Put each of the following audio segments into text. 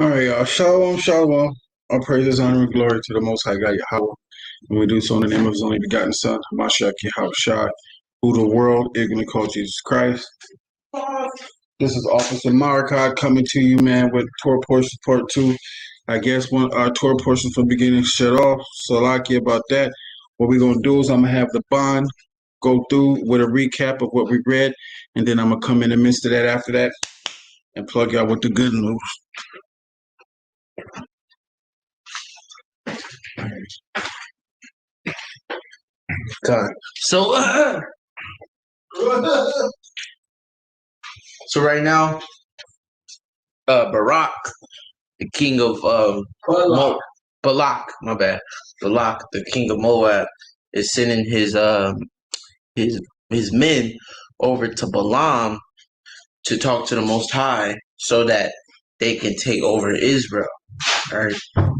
All right, y'all. Shalom, shalom. All praises, honor, and glory to the Most High God Yahweh. And we do so in the name of His only begotten Son, Mashiach Yahweh Shai, who the world ignorantly called Jesus Christ. This is Officer MICAH coming to you, man, with Torah portion part two. I guess one our Torah portion from beginning shut off. So lucky about that. What we're gonna do is I'm gonna have the bond go through with a recap of what we read, and then I'm gonna come in the midst of that after that and plug y'all with the good news. God. So right now, Barak, the king of Balak, my bad. Balak, the king of Moab, is sending his his men over to Balaam to talk to the Most High so that they can take over Israel. All right.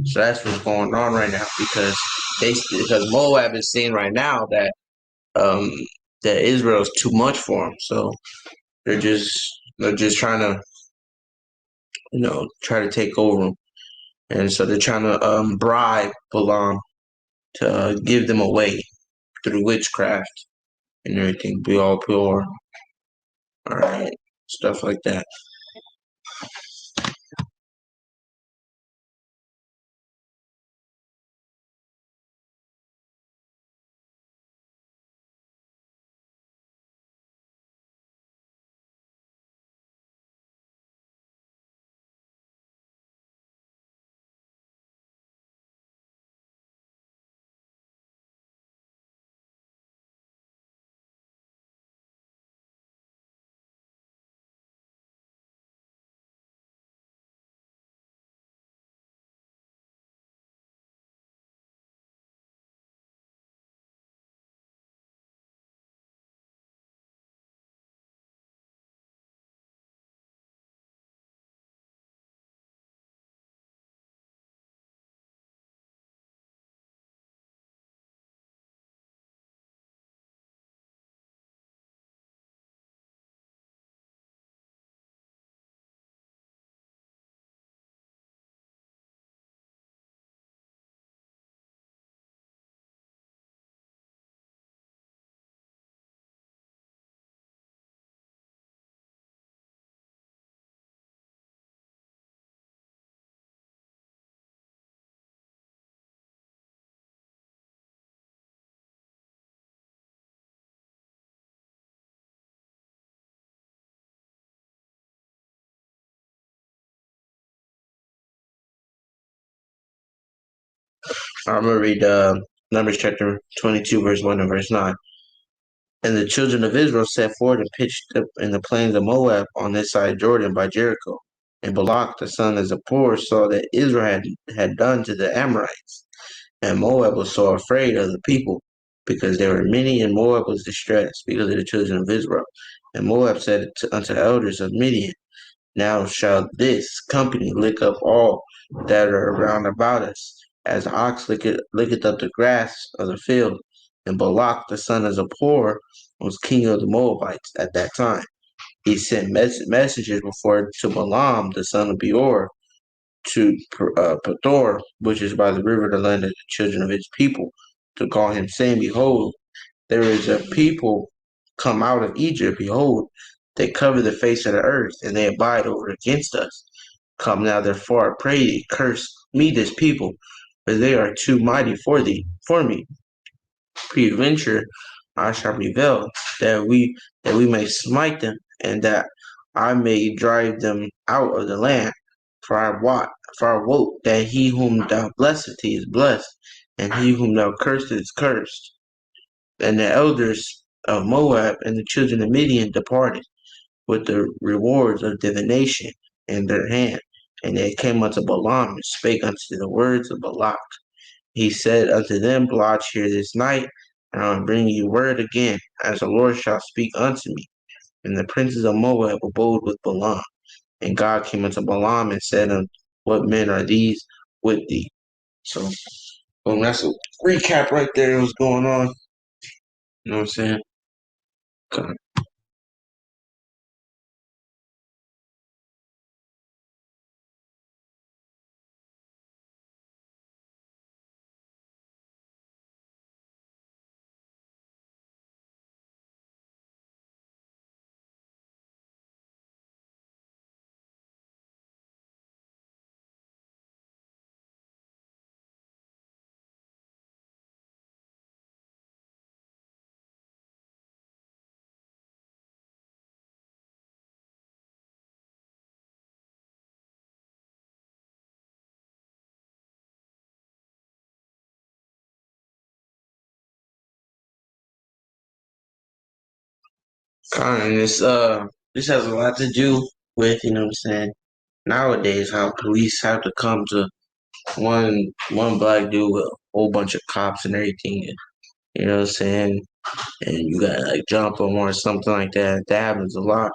So that's what's going on right now because Moab is saying right now um that Israel is too much for them. So they're just trying to try to take over them, and so they're trying to bribe Balaam to give them away through witchcraft and everything. Be all pure, all right, stuff like that. I'm gonna read Numbers chapter 22, verse 1 and verse 9. And the children of Israel set forward and pitched up in the plains of Moab on this side Jordan by Jericho. And Balak the son of Zippor saw that Israel had done to the Amorites. And Moab was so afraid of the people, because there were many, and Moab was distressed because of the children of Israel. And Moab said unto the elders of Midian, Now shall this company lick up all that are round about us, as the ox licketh up the grass of the field. And Balak the son of Zippor was king of the Moabites at that time. He sent messengers before to Balaam the son of Beor to Pethor, which is by the river, the land of the children of his people, to call him, saying, Behold, there is a people come out of Egypt. Behold, they cover the face of the earth, and they abide over against us. Come now, therefore, I pray thee, curse me this people, for they are too mighty for me. Peradventure I shall prevail, that we may smite them, and that I may drive them out of the land. For I wot that he whom thou blessest he is blessed, and he whom thou cursest is cursed. And the elders of Moab and the children of Midian departed with the rewards of divination in their hand. And they came unto Balaam and spake unto the words of Balak. He said unto them, Lodge here this night, and I will bring you word again, as the Lord shall speak unto me. And the princes of Moab abode with Balaam. And God came unto Balaam and said unto, What men are these with thee? So, that's a recap right there of what's going on. You know what I'm saying? Okay. And this has a lot to do with, you know what I'm saying, nowadays how police have to come to one black dude with a whole bunch of cops and everything, you know what I'm saying? And you gotta like jump them or something like that. That happens a lot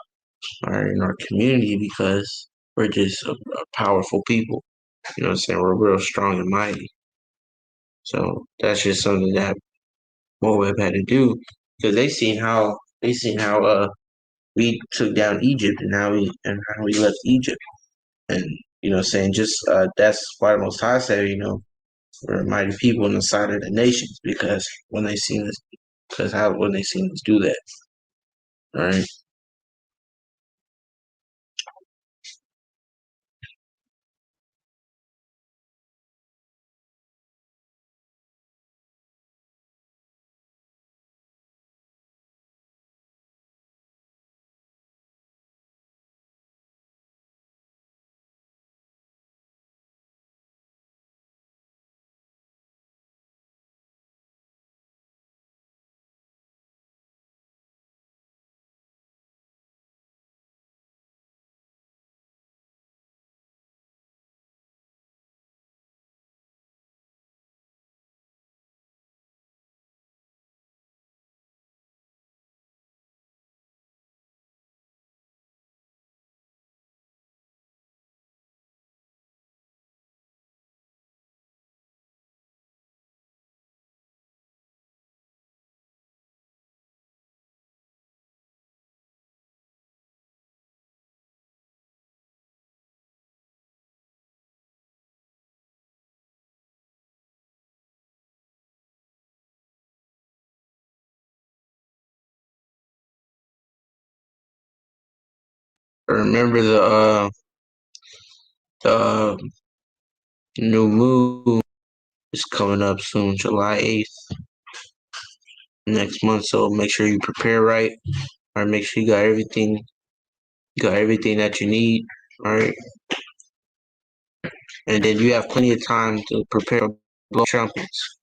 in our community because we're just a powerful people. You know what I'm saying? We're real strong and mighty. So that's just something that Moab had to do because they seen how we took down Egypt and how we left Egypt. And you know what I'm saying, just that's why the Most High said, we're a mighty people on the side of the nations because when they seen us do that, right? Remember the new moon is coming up soon, July 8th, next month. So make sure you prepare right, or make sure you got everything that you need, all right? And then you have plenty of time to prepare to blow trumpets.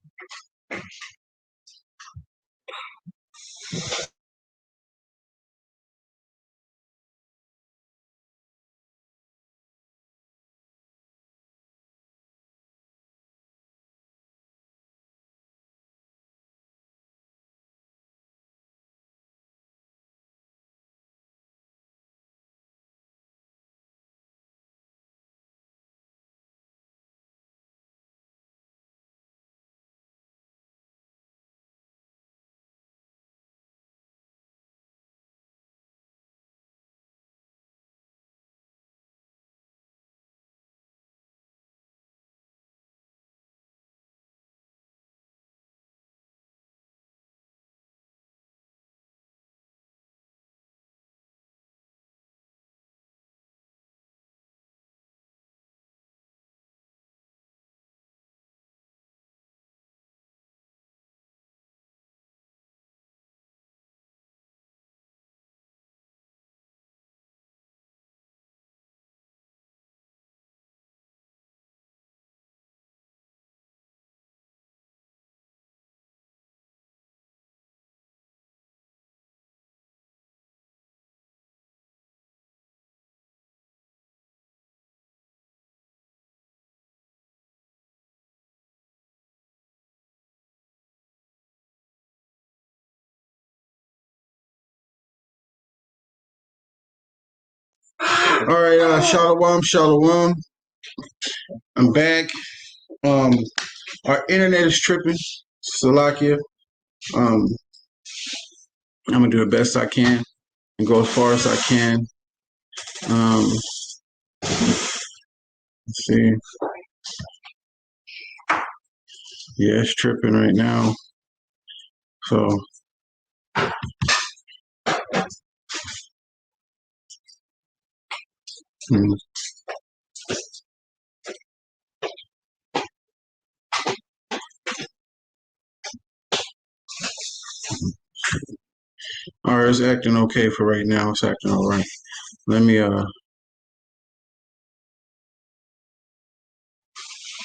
All right, shalom. I'm back. Um, our internet is tripping. Salakia. Um, I'm gonna do the best I can and go as far as I can. Let's see. Yeah, it's tripping right now. So, hmm. All right, it's acting okay for right now. It's acting all right.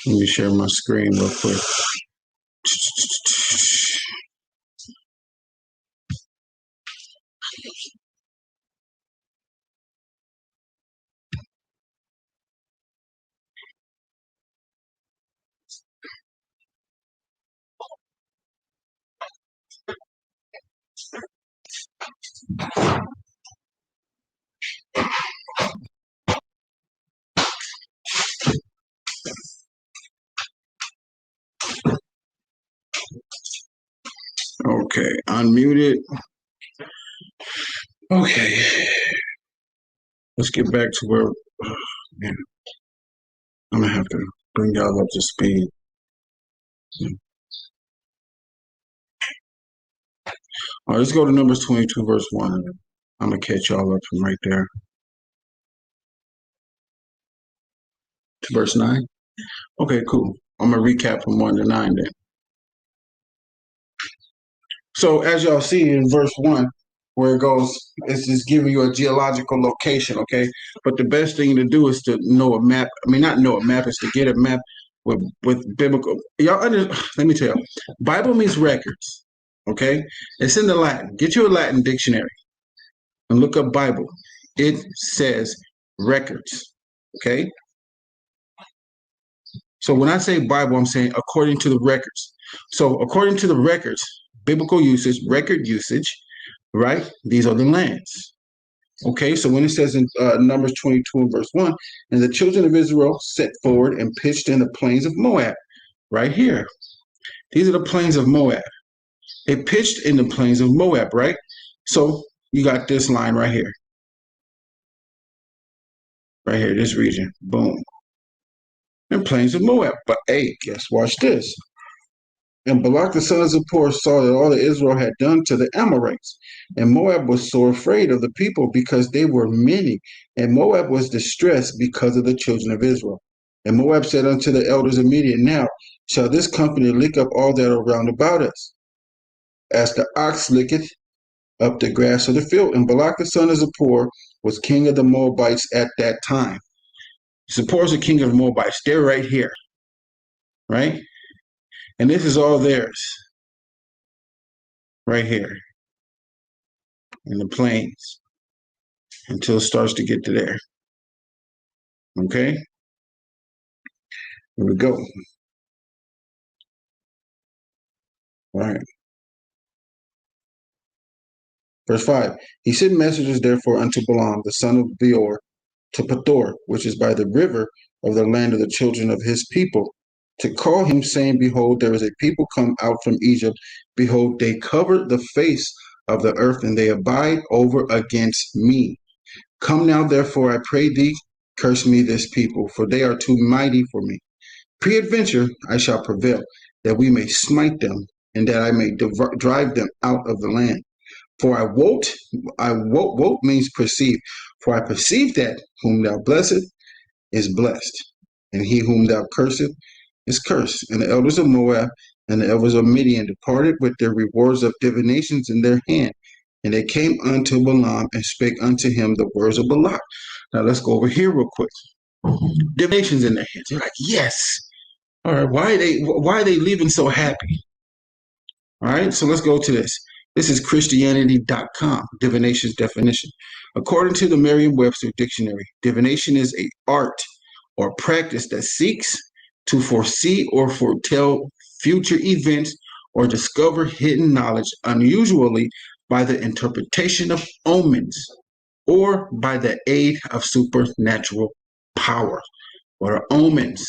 Let me share my screen real quick. Okay, unmuted. Okay, let's get back to where. Man, I'm gonna have to bring y'all up to speed. All right, let's go to Numbers 22, verse 1. I'm gonna catch y'all up from right there to verse 9. Okay, cool. I'm gonna recap from 1 to 9 then. So as y'all see in verse 1, where it goes, it's just giving you a geological location, okay? But the best thing to do is to know a map. I mean, not know a map, is to get a map with biblical. Let me tell you, Bible means records, okay? It's in the Latin. Get you a Latin dictionary and look up Bible. It says records, okay? So when I say Bible, I'm saying according to the records. So according to the records, biblical usage, record usage, right? These are the lands. Okay, so when it says in Numbers 22 and verse 1, and the children of Israel set forward and pitched in the plains of Moab, right here. These are the plains of Moab. They pitched in the plains of Moab, right? So you got this line right here. Right here, this region. Boom. And plains of Moab. But hey, watch this. And Balak the son of Zippor saw that all that Israel had done to the Amorites. And Moab was so afraid of the people because they were many. And Moab was distressed because of the children of Israel. And Moab said unto the elders of Midian, now shall this company lick up all that are round about us, as the ox licketh up the grass of the field. And Balak the son of Zippor was king of the Moabites at that time. Zippor is the king of the Moabites. They're right here, right? And this is all theirs, right here in the plains until it starts to get to there. Okay? Here we go. All right. Verse 5. He sent messengers therefore unto Balaam, the son of Beor, to Pethor, which is by the river of the land of the children of his people, to call him, saying, behold, there is a people come out from Egypt. Behold, they cover the face of the earth, and they abide over against me. Come now, therefore, I pray thee, curse me this people, for they are too mighty for me. Peradventure I shall prevail, that we may smite them, and that I may drive them out of the land. For wote means perceive. For I perceive that whom thou blessed is blessed, and he whom thou curseth is cursed. And the elders of Moab and the elders of Midian departed with their rewards of divinations in their hand. And they came unto Balaam and spake unto him the words of Balak. Now let's go over here real quick. Divinations in their hands. They're like, yes. All right, why are they leaving so happy? All right, so let's go to this. This is Christianity.com, divination's definition. According to the Merriam-Webster dictionary, divination is an art or practice that seeks to foresee or foretell future events or discover hidden knowledge, unusually by the interpretation of omens or by the aid of supernatural power. What are omens?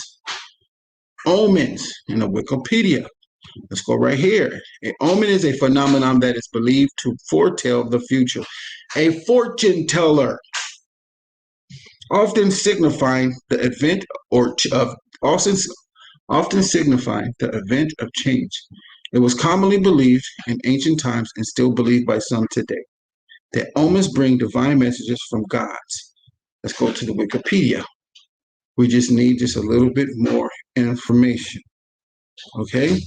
Omens in the Wikipedia. Let's go right here. An omen is a phenomenon that is believed to foretell the future. A fortune teller, often signifying the event often signifying the event of change. It was commonly believed in ancient times and still believed by some today that omens bring divine messages from gods. Let's go to the Wikipedia. We just need just a little bit more information. Okay.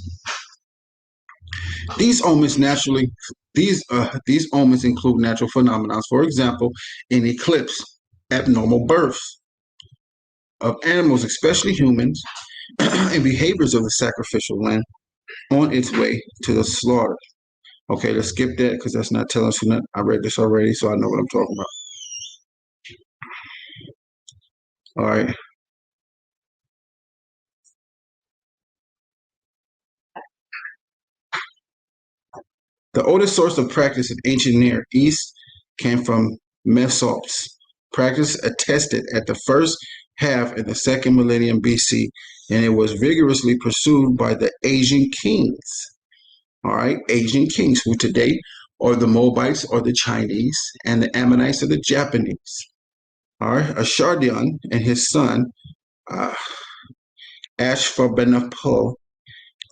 These omens include natural phenomena. For example, an eclipse, abnormal births of animals, especially humans, and behaviors of the sacrificial lamb on its way to the slaughter. Okay, let's skip that because that's not telling us nothing. I read this already, so I know what I'm talking about. All right. The oldest source of practice in ancient Near East came from Mesops. Practice attested at the first half in the second millennium BC, and it was vigorously pursued by the Asian kings. All right, Asian kings who today are the Moabites or the Chinese, and the Ammonites are the Japanese. All right, Ashardon and his son uh, Ashurbanipal,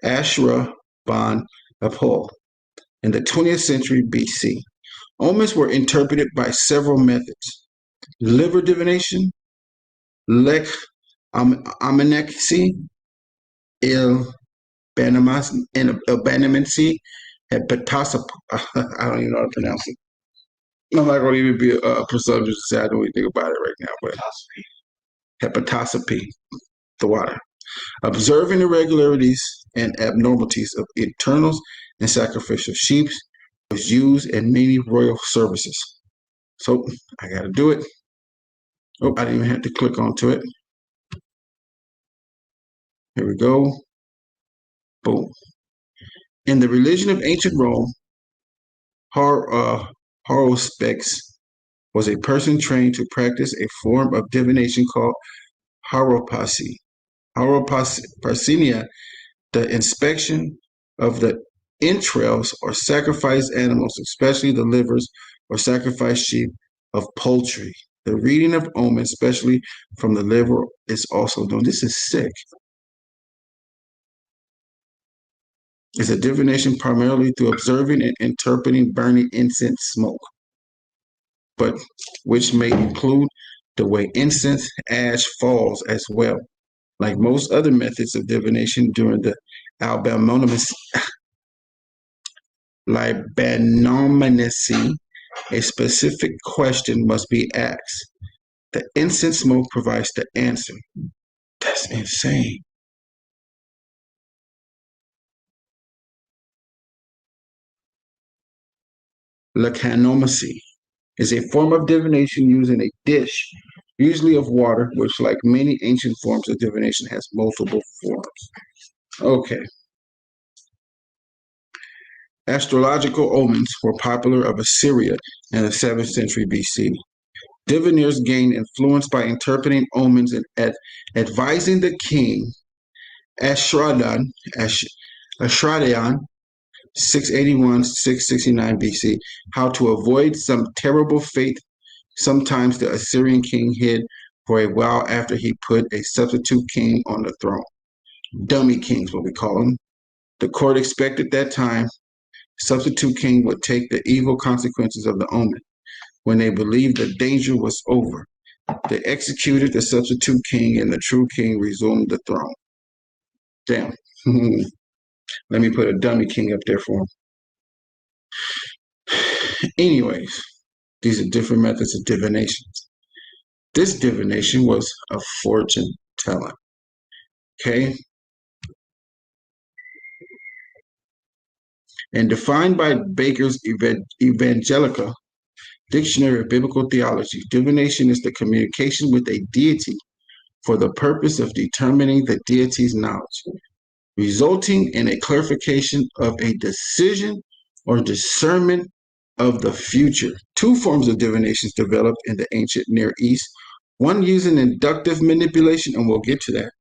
Ashurbanipal in the 20th century BC. Omens were interpreted by several methods: liver divination, lek amenexy, il Banamancy, hepatosop. I don't even know how to pronounce it. I'm not going to even be presumptuous to say I don't even think about it right now, but hepatosopy, the water. Observing irregularities and abnormalities of internals and sacrificial sheep was used in many royal services. So I got to do it. Oh, I didn't even have to click onto it. Here we go. Boom. In the religion of ancient Rome, horospex was a person trained to practice a form of divination called horopasy. Horopasinia, the inspection of the entrails or sacrificed animals, especially the livers or sacrificed sheep of poultry. The reading of omens, especially from the liver, is also known. This is sick. It's a divination primarily through observing and interpreting burning incense smoke, but which may include the way incense ash falls as well. Like most other methods of divination during the libanomacy, a specific question must be asked. The incense smoke provides the answer. That's insane. Lecanomacy is a form of divination using a dish, usually of water, which, like many ancient forms of divination, has multiple forms. Okay. Astrological omens were popular of Assyria in the 7th century BC. Diviners gained influence by interpreting omens and advising the king Ashradon, Ashradion, 681-669 BC, how to avoid some terrible fate. Sometimes the Assyrian king hid for a while after he put a substitute king on the throne. Dummy kings, what we call them. The court expected that time substitute king would take the evil consequences of the omen. When they believed the danger was over, they executed the substitute king and the true king resumed the throne. Damn. Let me put a dummy king up there for him. Anyways, these are different methods of divination. This divination was a fortune telling. Okay? And defined by Baker's Evangelica Dictionary of Biblical Theology, divination is the communication with a deity for the purpose of determining the deity's knowledge, resulting in a clarification of a decision or discernment of the future. Two forms of divinations developed in the ancient Near East, one using inductive manipulation, and we'll get to that,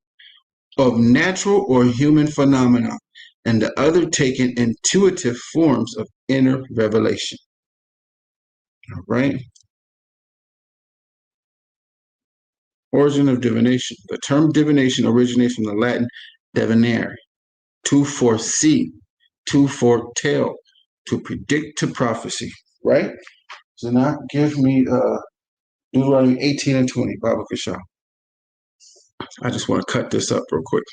of natural or human phenomena, and the other taking intuitive forms of inner revelation. All right. Origin of divination. The term divination originates from the Latin divinare, to foresee, to foretell, to predict, to prophecy. Right? So now give me Deuteronomy 18 and 20, Baba Kasha. I just want to cut this up real quick.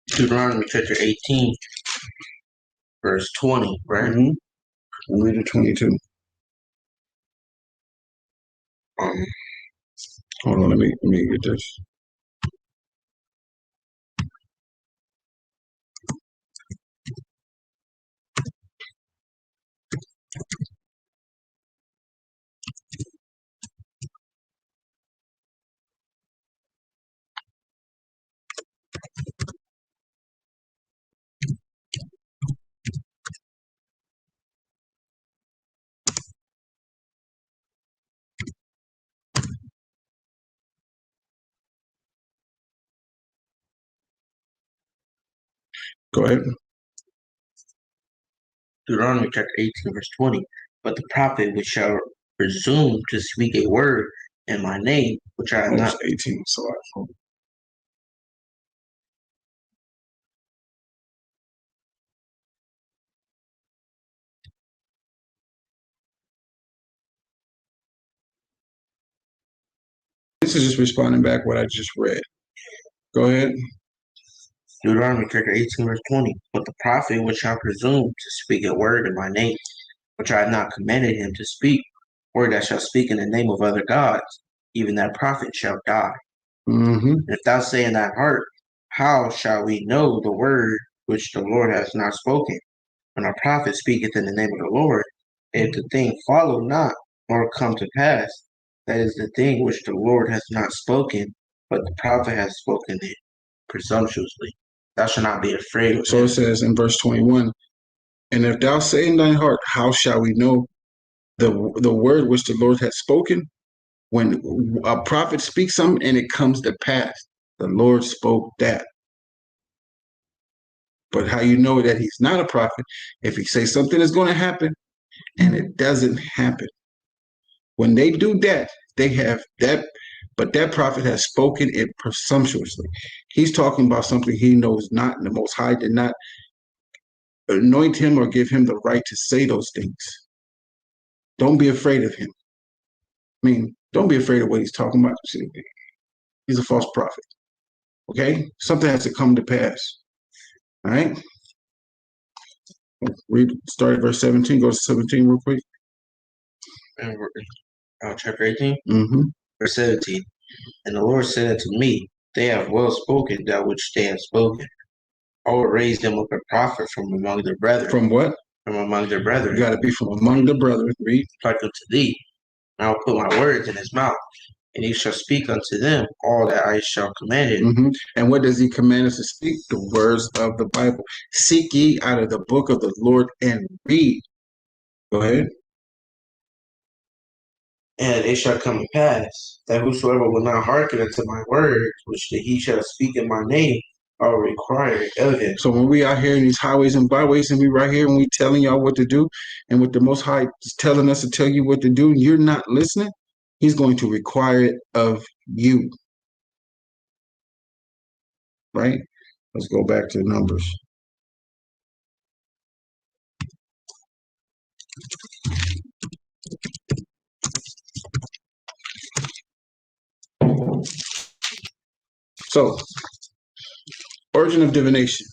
Deuteronomy chapter 18, verse 20, right? Mm-hmm. Read it 22. Hold on, let me get this. Go ahead. Deuteronomy chapter 18, verse 20. But the prophet which shall presume to speak a word in my name, which I have not. 18. So this is just responding back what I just read. Go ahead. Deuteronomy chapter 18, verse 20. But the prophet which shall presume to speak a word in my name, which I have not commanded him to speak, or that shall speak in the name of other gods, even that prophet shall die. Mm-hmm. And if thou say in thy heart, how shall we know the word which the Lord has not spoken? When a prophet speaketh in the name of the Lord, if the thing follow not, nor come to pass, that is the thing which the Lord has not spoken, but the prophet has spoken it presumptuously. Thou shalt not be afraid of So him. it says in verse 21, and if thou say in thine heart, how shall we know the word which the Lord has spoken? When a prophet speaks something and it comes to pass, the Lord spoke that. But how you know that he's not a prophet, if he says something is going to happen and it doesn't happen. When they do that, they have that, but that prophet has spoken it presumptuously. He's talking about something he knows not, and the Most High did not anoint him or give him the right to say those things. Don't be afraid of him. I mean, don't be afraid of what he's talking about. He's a false prophet. Okay? Something has to come to pass. All right? Read, start at verse 17. Go to 17 real quick. Chapter 18, Mm-hmm. verse 17. And the Lord said unto me, they have well spoken that which they have spoken. I will raise them up a prophet from among their brethren. From what? From among their brethren. You got to be from among the brethren. Read. Like unto thee, and I will put my words in his mouth, and he shall speak unto them all that I shall command him. Mm-hmm. And what does he command us to speak? The words of the Bible. Seek ye out of the book of the Lord and read. Go ahead. And it shall come to pass that whosoever will not hearken unto my words, which he shall speak in my name, I will require it of him. So when we out here in these highways and byways, and we right here and we telling y'all what to do, and with the Most High is telling us to tell you what to do, and you're not listening, he's going to require it of you. Right? Let's go back to Numbers. So, origin of divination.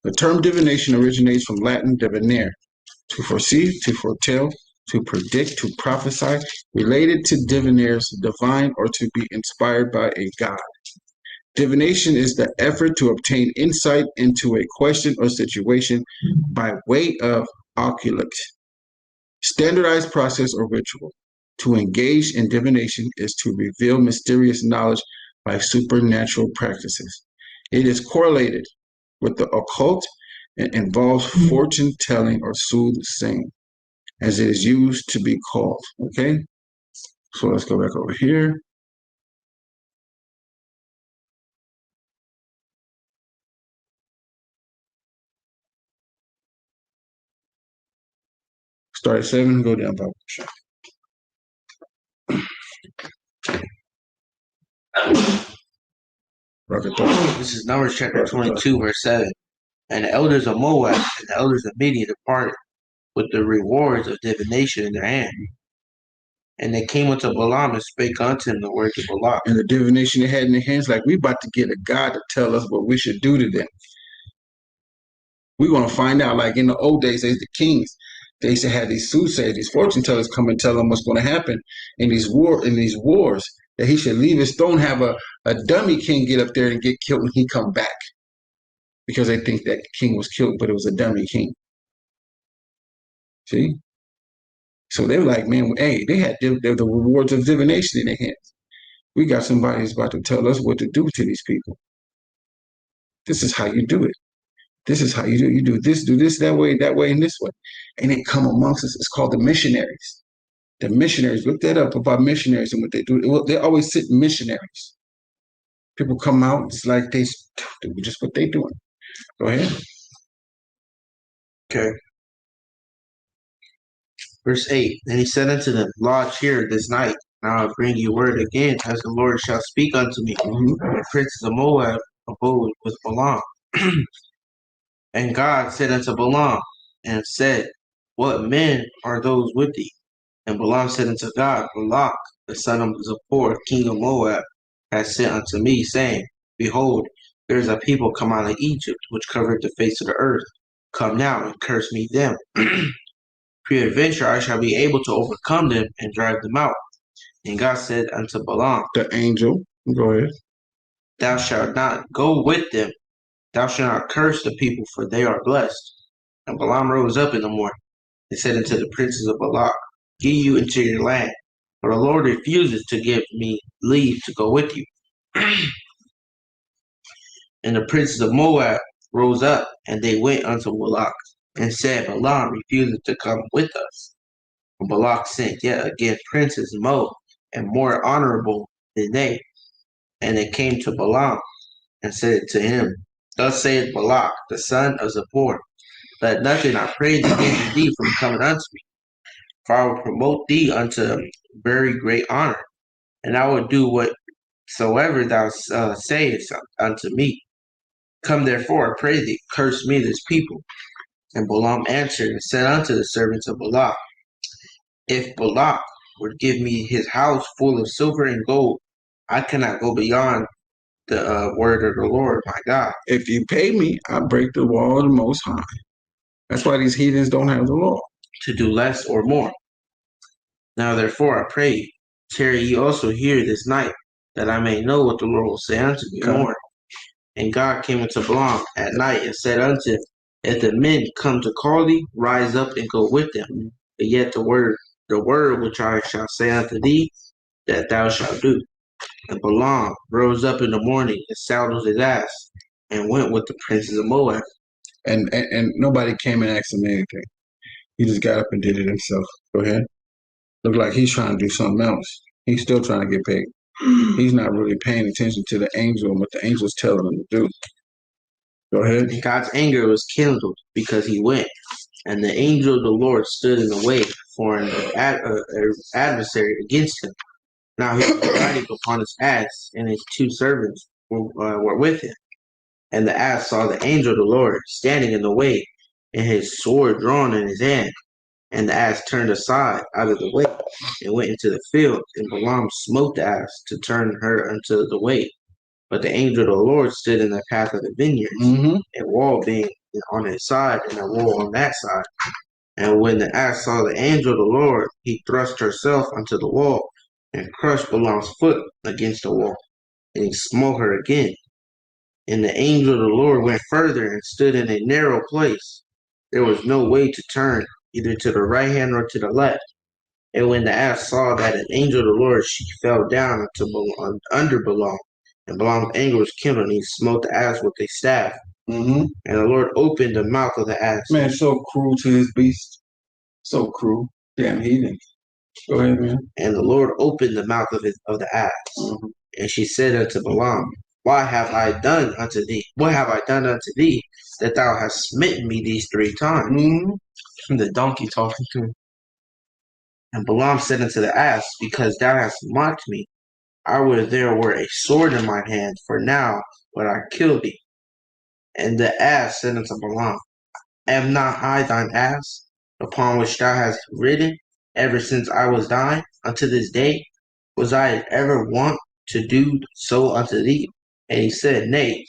The term divination originates from Latin divinare, to foresee, to foretell, to predict, to prophesy, related to divinaires, divine, or to be inspired by a god. Divination is the effort to obtain insight into a question or situation by way of occult, standardized process or ritual. To engage in divination is to reveal mysterious knowledge by supernatural practices. It is correlated with the occult and involves fortune telling or soothsaying, as it is used to be called. Okay, so let's go back over here. Start at 7, go down by This is Numbers chapter 22, verse 7. And the elders of Moab and the elders of Midian departed with the rewards of divination in their hand. And they came unto Balaam and spake unto him the words of Balaam. And the divination they had in their hands, like, we about to get a God to tell us what we should do to them. We're going to find out, like in the old days, the kings, they used to have these soothsayers, these fortune tellers come and tell them what's going to happen in these wars, that he should leave his throne, have a dummy king get up there and get killed, and he come back. Because they think that king was killed, but it was a dummy king. See? So they were like, man, hey, they had the rewards of divination in their hands. We got somebody who's about to tell us what to do to these people. This is how you do it. This is how you do it. You do this, that way, and this way. And they come amongst us. It's called the missionaries. The missionaries, look that up about missionaries and what they do. Well, they always sit missionaries. People come out, it's like they do just what they doing. Go ahead. Okay. Verse 8. And he said unto them, Lodge here this night. Now I bring you word again, as the Lord shall speak unto me. The princes of Moab abode with Balaam. And God said unto Balaam, and said, What men are those with thee? And Balaam said unto God, Balak, the son of Zippor, king of Moab, has sent unto me, saying, Behold, there is a people come out of Egypt, which covered the face of the earth. Come now and curse me them. Peradventure I shall be able to overcome them and drive them out. And God said unto Balaam, The angel. Go ahead. Thou shalt not go with them. Thou shalt not curse the people, for they are blessed. And Balaam rose up in the morning and said unto the princes of Balak, Get you into your land, for the Lord refuses to give me leave to go with you. And the princes of Moab rose up, and they went unto Balak, and said, Balaam refuses to come with us. And Balak sent yet again princes more and more honorable than they. And they came to Balaam, and said to him, Thus saith Balak, the son of Zippor, Let nothing, I pray thee, hinder thee from coming unto me. For I will promote thee unto very great honor, and I will do whatsoever thou sayest unto me. Come therefore, I pray thee, curse me this people. And Balaam answered and said unto the servants of Balak, If Balak would give me his house full of silver and gold, I cannot go beyond the word of the Lord my God. If you pay me, I break the law of the Most High. That's why these heathens don't have the law. To do less or more. Now therefore I pray you, tarry ye also here this night, that I may know what the Lord will say unto me more. And God came unto Balaam at night and said unto him, If the men come to call thee, rise up and go with them. But yet the word which I shall say unto thee, that thou shalt do. And Balaam rose up in the morning and saddled his ass, and went with the princes of Moab. And nobody came and asked him anything. He just got up and did it himself. Go ahead. Look like he's trying to do something else. He's still trying to get paid. He's not really paying attention to the angel and what the angel's telling him to do. Go ahead. And God's anger was kindled because he went. And the angel of the Lord stood in the way for an adversary against him. Now he was riding upon his ass, and his two servants were with him. And the ass saw the angel of the Lord standing in the way, and his sword drawn in his hand. And the ass turned aside out of the way, and went into the field. And Balaam smote the ass to turn her unto the way. But the angel of the Lord stood in the path of the vineyards, a wall being on his side, and a wall on that side. And when the ass saw the angel of the Lord, he thrust herself unto the wall, and crushed Balaam's foot against the wall, and he smote her again. And the angel of the Lord went further and stood in a narrow place. There was no way to turn, either to the right hand or to the left. And when the ass saw that an angel of the Lord, she fell down under Balaam. And Balaam's anger was kindled, and he smote the ass with a staff. And the Lord opened the mouth of the ass. Man, so cruel to his beast. So cruel. Damn heathen. Go ahead, man. And the Lord opened the mouth of the ass. And she said unto Balaam, What have I done unto thee, that thou hast smitten me these 3 times? The donkey talking to him. And Balaam said unto the ass, Because thou hast mocked me, I would there were a sword in my hand, for now would I kill thee. And the ass said unto Balaam, Am not I thine ass, upon which thou hast ridden ever since I was thine, unto this day? Was I ever wont to do so unto thee? And he said, Nay.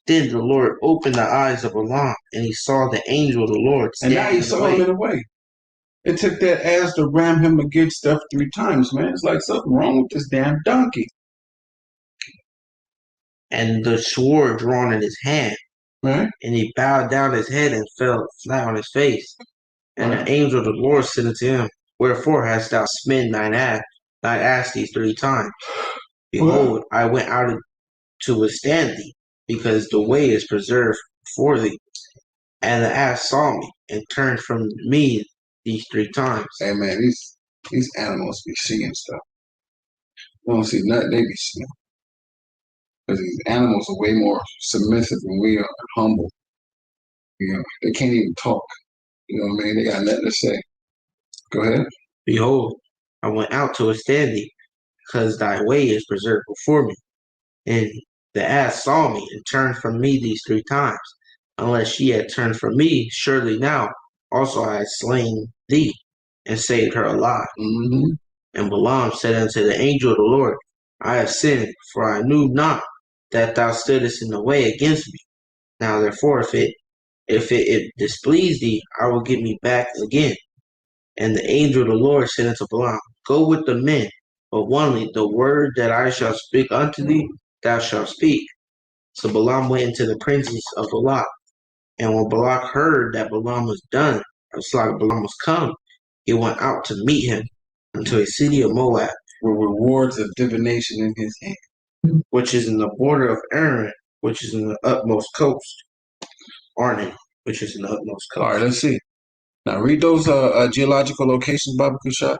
Then the Lord opened the eyes of Balaam, and he saw the angel of the Lord standing. And now he saw him in the way. It took that ass to ram him against stuff 3 times, man. It's like something wrong with this damn donkey. And the sword drawn in his hand. Right. And he bowed down his head and fell flat on his face. And the angel of the Lord said unto him, Wherefore hast thou smitten thine ass these 3 times? Behold, I went out to withstand thee, because the way is preserved for thee. And the ass saw me, and turned from me these 3 times. Hey, man, these animals be seeing stuff. We don't see nothing they be seeing. Because these animals are way more submissive than we are, humble. You know, they can't even talk. You know what I mean? They got nothing to say. Go ahead. Behold, I went out to withstand thee, because thy way is preserved before me. And the ass saw me and turned from me these 3 times. Unless she had turned from me, surely now also I had slain thee and saved her alive. Mm-hmm. And Balaam said unto the angel of the Lord, I have sinned, for I knew not that thou stoodest in the way against me. Now therefore, if it displease thee, I will get me back again. And the angel of the Lord said unto Balaam, Go with the men, but only the word that I shall speak unto thee, thou shalt speak. So Balaam went into the princes of Balak. And when Balak heard that Balaam was done, Balaam was come, he went out to meet him unto a city of Moab, With rewards of divination in his hand. which is in the border of Aaron, which is in the utmost coast. Arnon, which is in the utmost coast. All right, let's see. Now read those geological locations, Baba Kushak.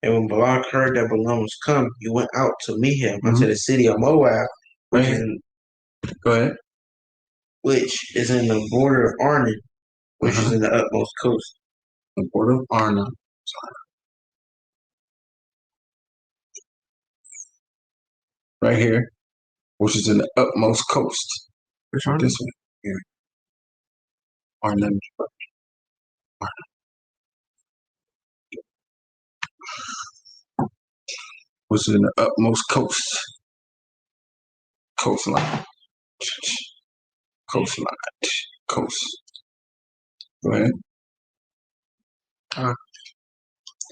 And when Balak heard that Balaam was come, he went out to meet him unto the city of Moab, which Right. is in, Go ahead. which is in the border of Arnon, which is in the utmost coast. The border of Arnon. Right here, which is in the utmost coast. Which one? This one here. Arnon. Which is in the utmost coast. Coastline. Coastline. Coast. Go ahead.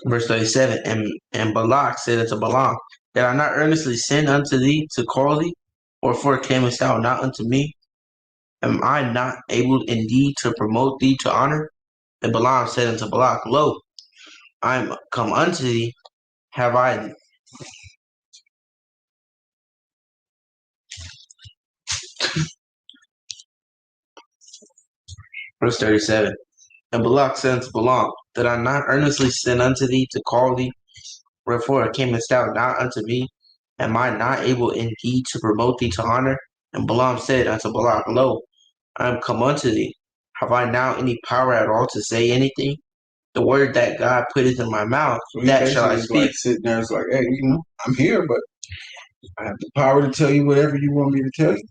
Verse 37, and Balak said unto Balaam, Did I not earnestly send unto thee to call thee? Wherefore camest thou not unto me? Am I not able indeed to promote thee to honor? And Balaam said unto Balak, Lo, I am come unto thee. Have I Verse 37. And Balak said unto Balaam, Did I not earnestly send unto thee to call thee? Wherefore camest thou not unto me? Am I not able indeed to promote thee to honor? And Balaam said unto Balak, Lo, I am come unto thee. Have I now any power at all to say anything? The word that God putteth in my mouth, So he that shall I basically is speak. like sitting there, it's like, hey, I'm here, but I have the power to tell you whatever you want me to tell you.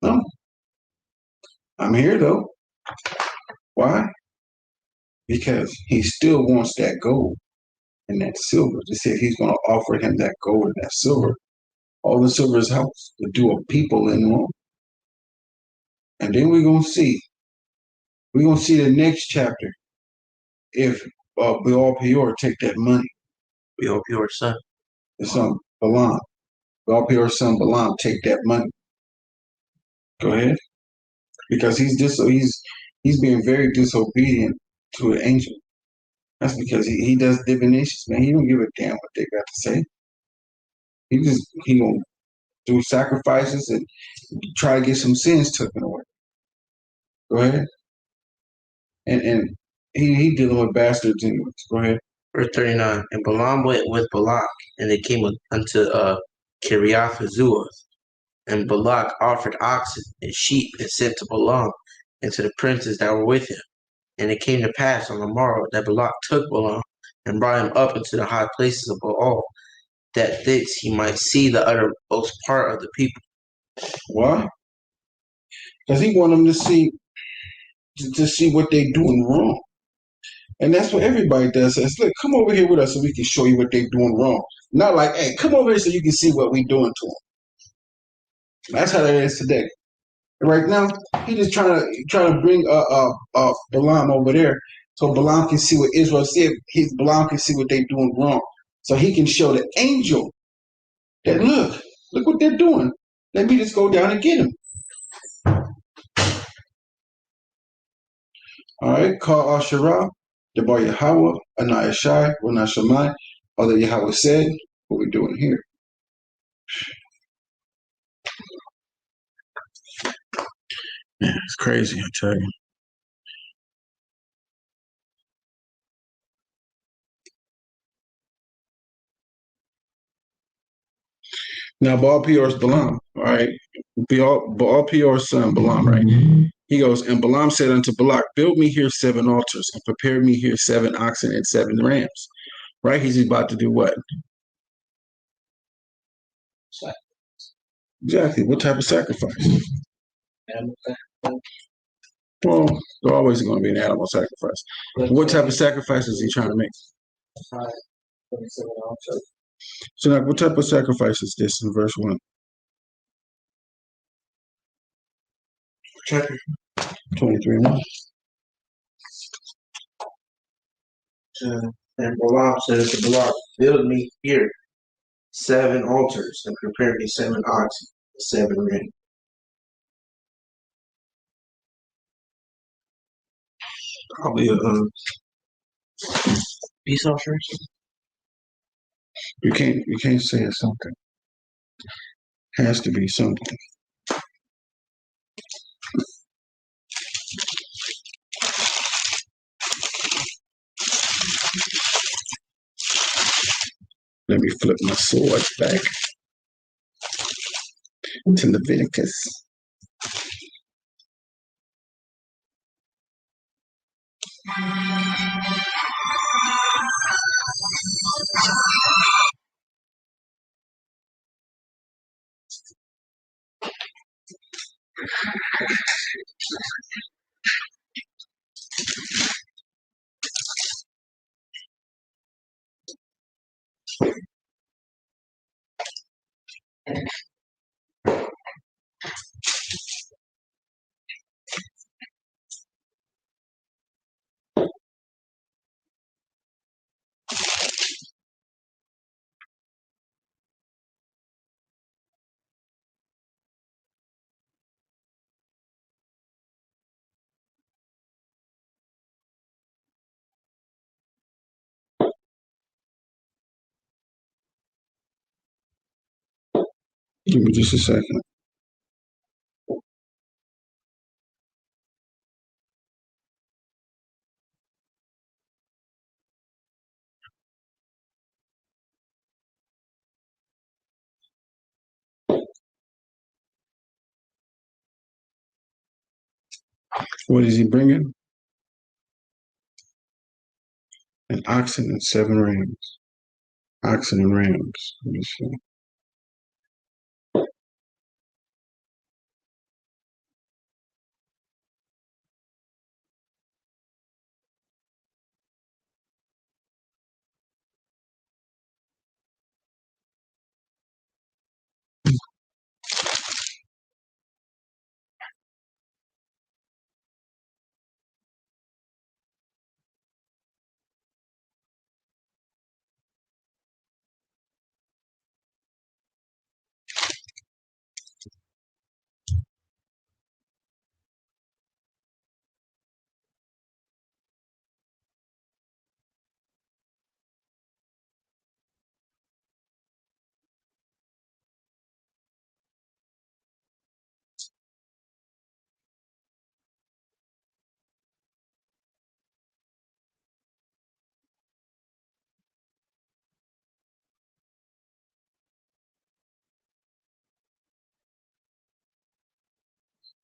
No. I'm here though. Why? Because he still wants that gold and that silver. To see if he's going to offer him that gold and that silver. All the silver is house to do a people in Rome. And then we're going to see the next chapter if Baal Peor take that money. Baal Peor's son. The son Balaam. Baal Peor's son Balaam take that money. Go ahead. Because he's being very disobedient to an angel. That's because he does divinations, man. He don't give a damn what they got to say. He gonna do sacrifices and try to get some sins taken away. Go ahead. And he dealing with bastards anyways. Go ahead. Verse 39. And Balaam went with Balak, and they came unto Kiriath Huzoth. And Balak offered oxen and sheep and sent to Balaam and to the princes that were with him. And it came to pass on the morrow that Balak took Balaam and brought him up into the high places of Baal, that thence he might see the uttermost part of the people. Why? Because he want them to see what they doing wrong. And that's what everybody does. Says, look, come over here with us so we can show you what they're doing wrong. Not like, hey, come over here so you can see what we're doing to them. That's how that is today. Right now, he just trying to bring Balaam over there so Balaam can see what Israel said. Balaam can see what they're doing wrong. So he can show the angel that look what they're doing. Let me just go down and get him. All right, call Asherah, Debar Yahweh, Anai Shai, Rona Shemai, other Yahweh said, what we doing here? Man, it's crazy, I tell you. Now, Baal Peor's Balaam, all right? Baal Peor's son, Balaam, right? He goes, and Balaam said unto Balak, build me here 7 altars and prepare me here 7 oxen and 7 rams. Right? He's about to do what? Exactly. What type of sacrifice? Well, there's always going to be an animal sacrifice. What type of sacrifice is he trying to make? So, now, what type of sacrifice is this in verse 1? Chapter 23 1. And Balaam said to Balak, build me here 7 altars and prepare me 7 oxen, 7 rams. Probably a peace offering. You can't say it's something. It has to be something. Let me flip my sword back to Leviticus. Give me just a second. What is he bringing? An oxen and 7 rams. Oxen and rams. Let me see.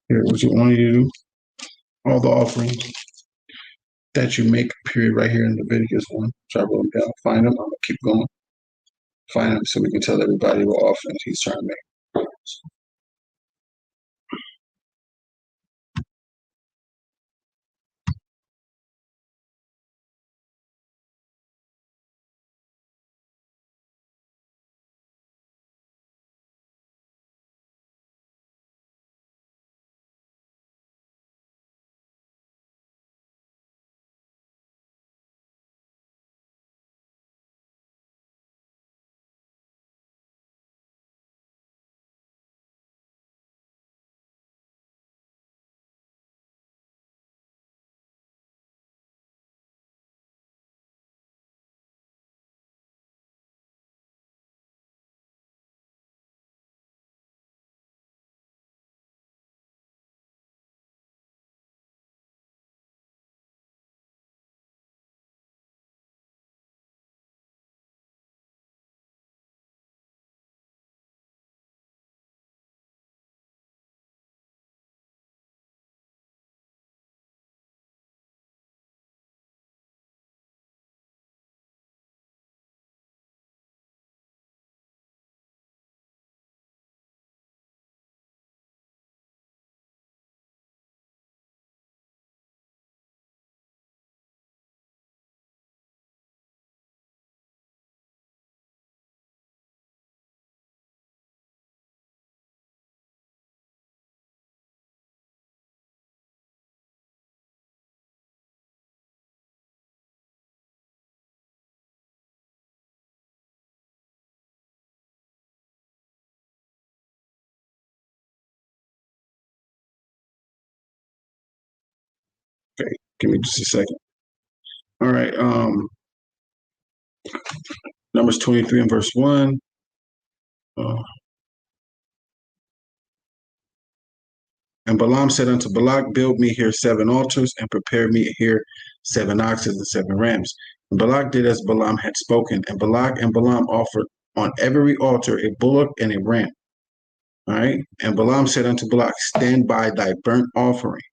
Here, what you want you to do? All the offerings that you make, period, right here in Leviticus 1. So I wrote them down. Find them. I'm going to keep going. Find them so we can tell everybody what offerings he's trying to make. Give me just a second. All right. Numbers 23 and verse 1. And Balaam said unto Balak, build me here 7 altars, and prepare me here 7 oxen and 7 rams. And Balak did as Balaam had spoken, and Balak and Balaam offered on every altar a bullock and a ram. All right. And Balaam said unto Balak, stand by thy burnt offering,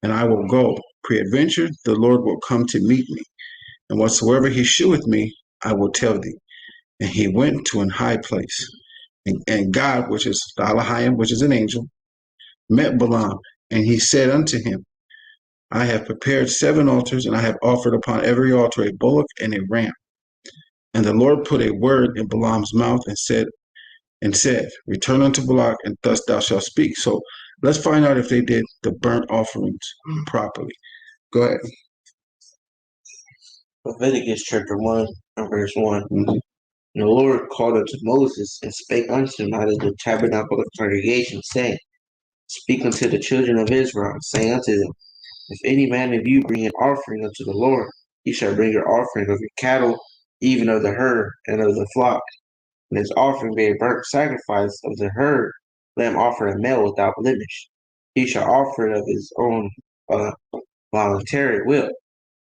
and I will go. Peradventure, the Lord will come to meet me, and whatsoever he sheweth me, I will tell thee. And he went to an high place. And God, which is the Elohim, which is an angel, met Balaam, and he said unto him, I have prepared 7 altars, and I have offered upon every altar a bullock and a ram. And the Lord put a word in Balaam's mouth and said, return unto Balak, and thus thou shalt speak. So let's find out if they did the burnt offerings properly. Go ahead. Leviticus chapter 1 and verse 1. Mm-hmm. And the Lord called unto Moses and spake unto him out of the tabernacle of the congregation, saying, speak unto the children of Israel, saying unto them, if any man of you bring an offering unto the Lord, he shall bring your offering of your cattle, even of the herd and of the flock. And his offering be a burnt sacrifice of the herd, let him offer a male without blemish. He shall offer it of his own voluntary will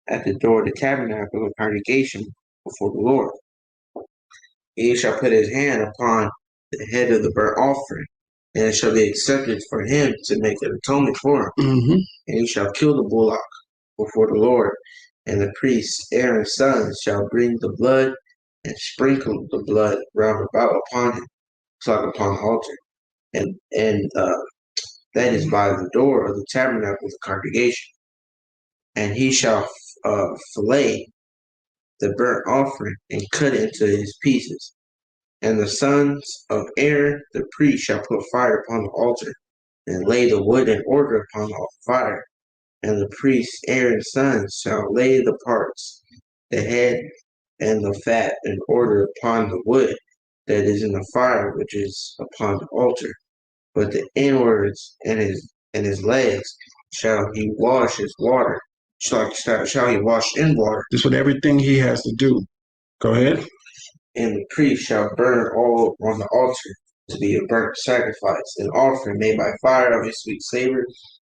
at the door of the tabernacle of the congregation before the Lord. He shall put his hand upon the head of the burnt offering, and it shall be accepted for him to make an atonement for him. Mm-hmm. And he shall kill the bullock before the Lord, and the priest Aaron's sons shall bring the blood and sprinkle the blood round about upon him, like upon the altar, and that is by the door of the tabernacle of the congregation. And he shall fillet the burnt offering and cut it into his pieces. And the sons of Aaron the priest shall put fire upon the altar, and lay the wood in order upon the fire. And the priest Aaron's sons shall lay the parts, the head and the fat, in order upon the wood that is in the fire which is upon the altar. But the inwards and his legs shall he wash his water. Shall he wash in water. This is what everything he has to do. Go ahead. And the priest shall burn all on the altar to be a burnt sacrifice, an offering made by fire of a sweet savor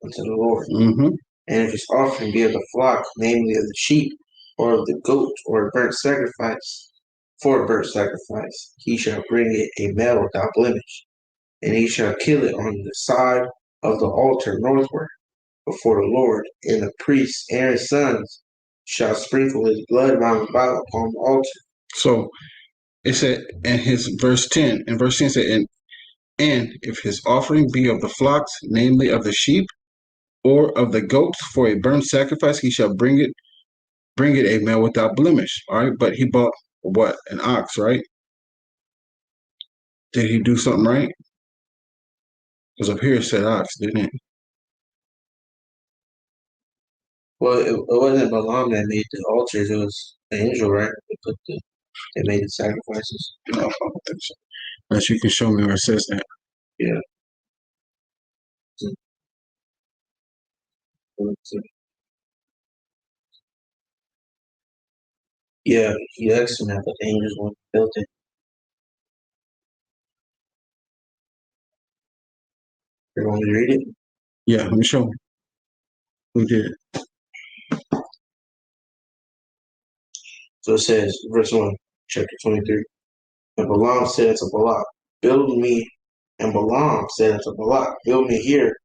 unto the Lord. Mm-hmm. And if his offering be of the flock, namely of the sheep, or of the goat, or a burnt sacrifice, for a burnt sacrifice, he shall bring it a male without blemish, and he shall kill it on the side of the altar northward before the Lord. And the priest Aaron's sons shall sprinkle his blood round about upon the altar. So it said in his verse 10, and verse 10 said, and if his offering be of the flocks, namely of the sheep, or of the goats for a burnt sacrifice, he shall bring it a male without blemish. All right, but he bought what? An ox, right? Did he do something right? Because up here it said ox, didn't it? Well, it wasn't Balaam that made the altars; it was the angel, right? They made the sacrifices. No, I don't think so. Unless you can show me where it says that. Yeah. Yeah, he asked him that, but the angels went and built it. You want me to read it? Yeah, let me show you. Who did it? So it says, verse 1, chapter 23. And Balaam said unto Balak, build me, and Balaam said unto Balak, build me here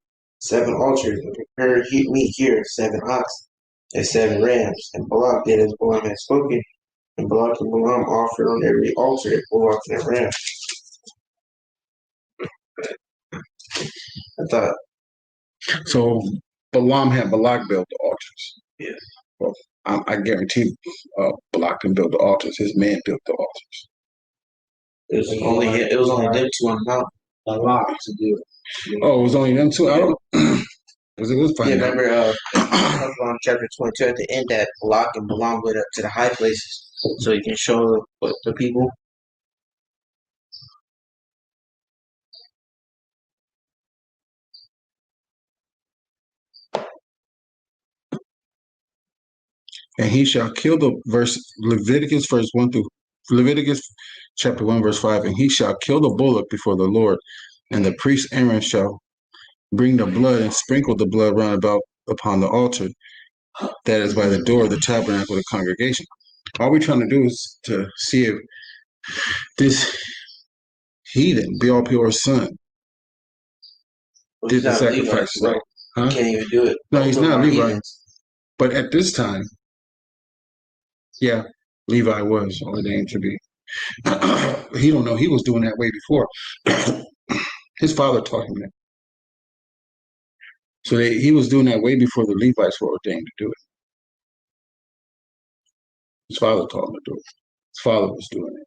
7 altars, and prepare me here 7 oxen and 7 rams. And Balak did as Balaam had spoken, and Balak and Balaam offered on every altar a bullock and a ram. I thought, So Balaam had Balak build the altars. yeah. Well, I guarantee Balak can build the altars. His man built the altars. It was only them 2 on the mountain. Balak to do it. Oh, it was only them 2? I don't. Let's find out. Remember, chapter 22 at the end that Balak and Balaam went up to the high places so he can show the people. And he shall kill the verse Leviticus verse 1 through Leviticus chapter 1 verse 5, and he shall kill the bullock before the Lord, and the priest Aaron shall bring the blood and sprinkle the blood round about upon the altar that is by the door of the tabernacle of the congregation. All we're trying to do is to see if this heathen, Beor-Peor's son, did the sacrifice. Right? Huh? Can't even do it. No, he's not Levi. But at this time, yeah, Levi was ordained to be. He don't know. He was doing that way before. His father taught him that. So he was doing that way before the Levites were ordained to do it. His father taught him to do it. His father was doing it.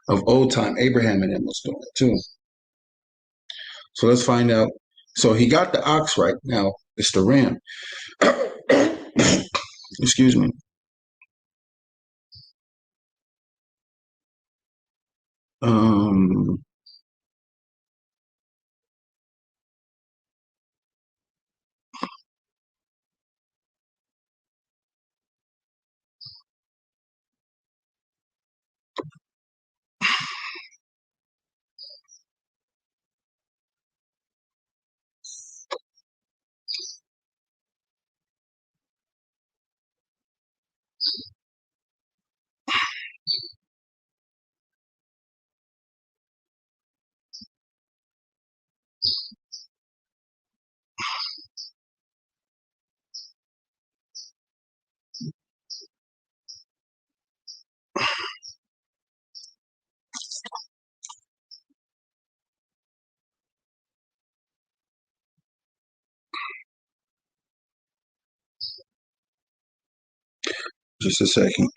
Of old time, Abraham and him was doing it too. So let's find out. So he got the ox right. Now it's the ram. Excuse me. Um, just a second.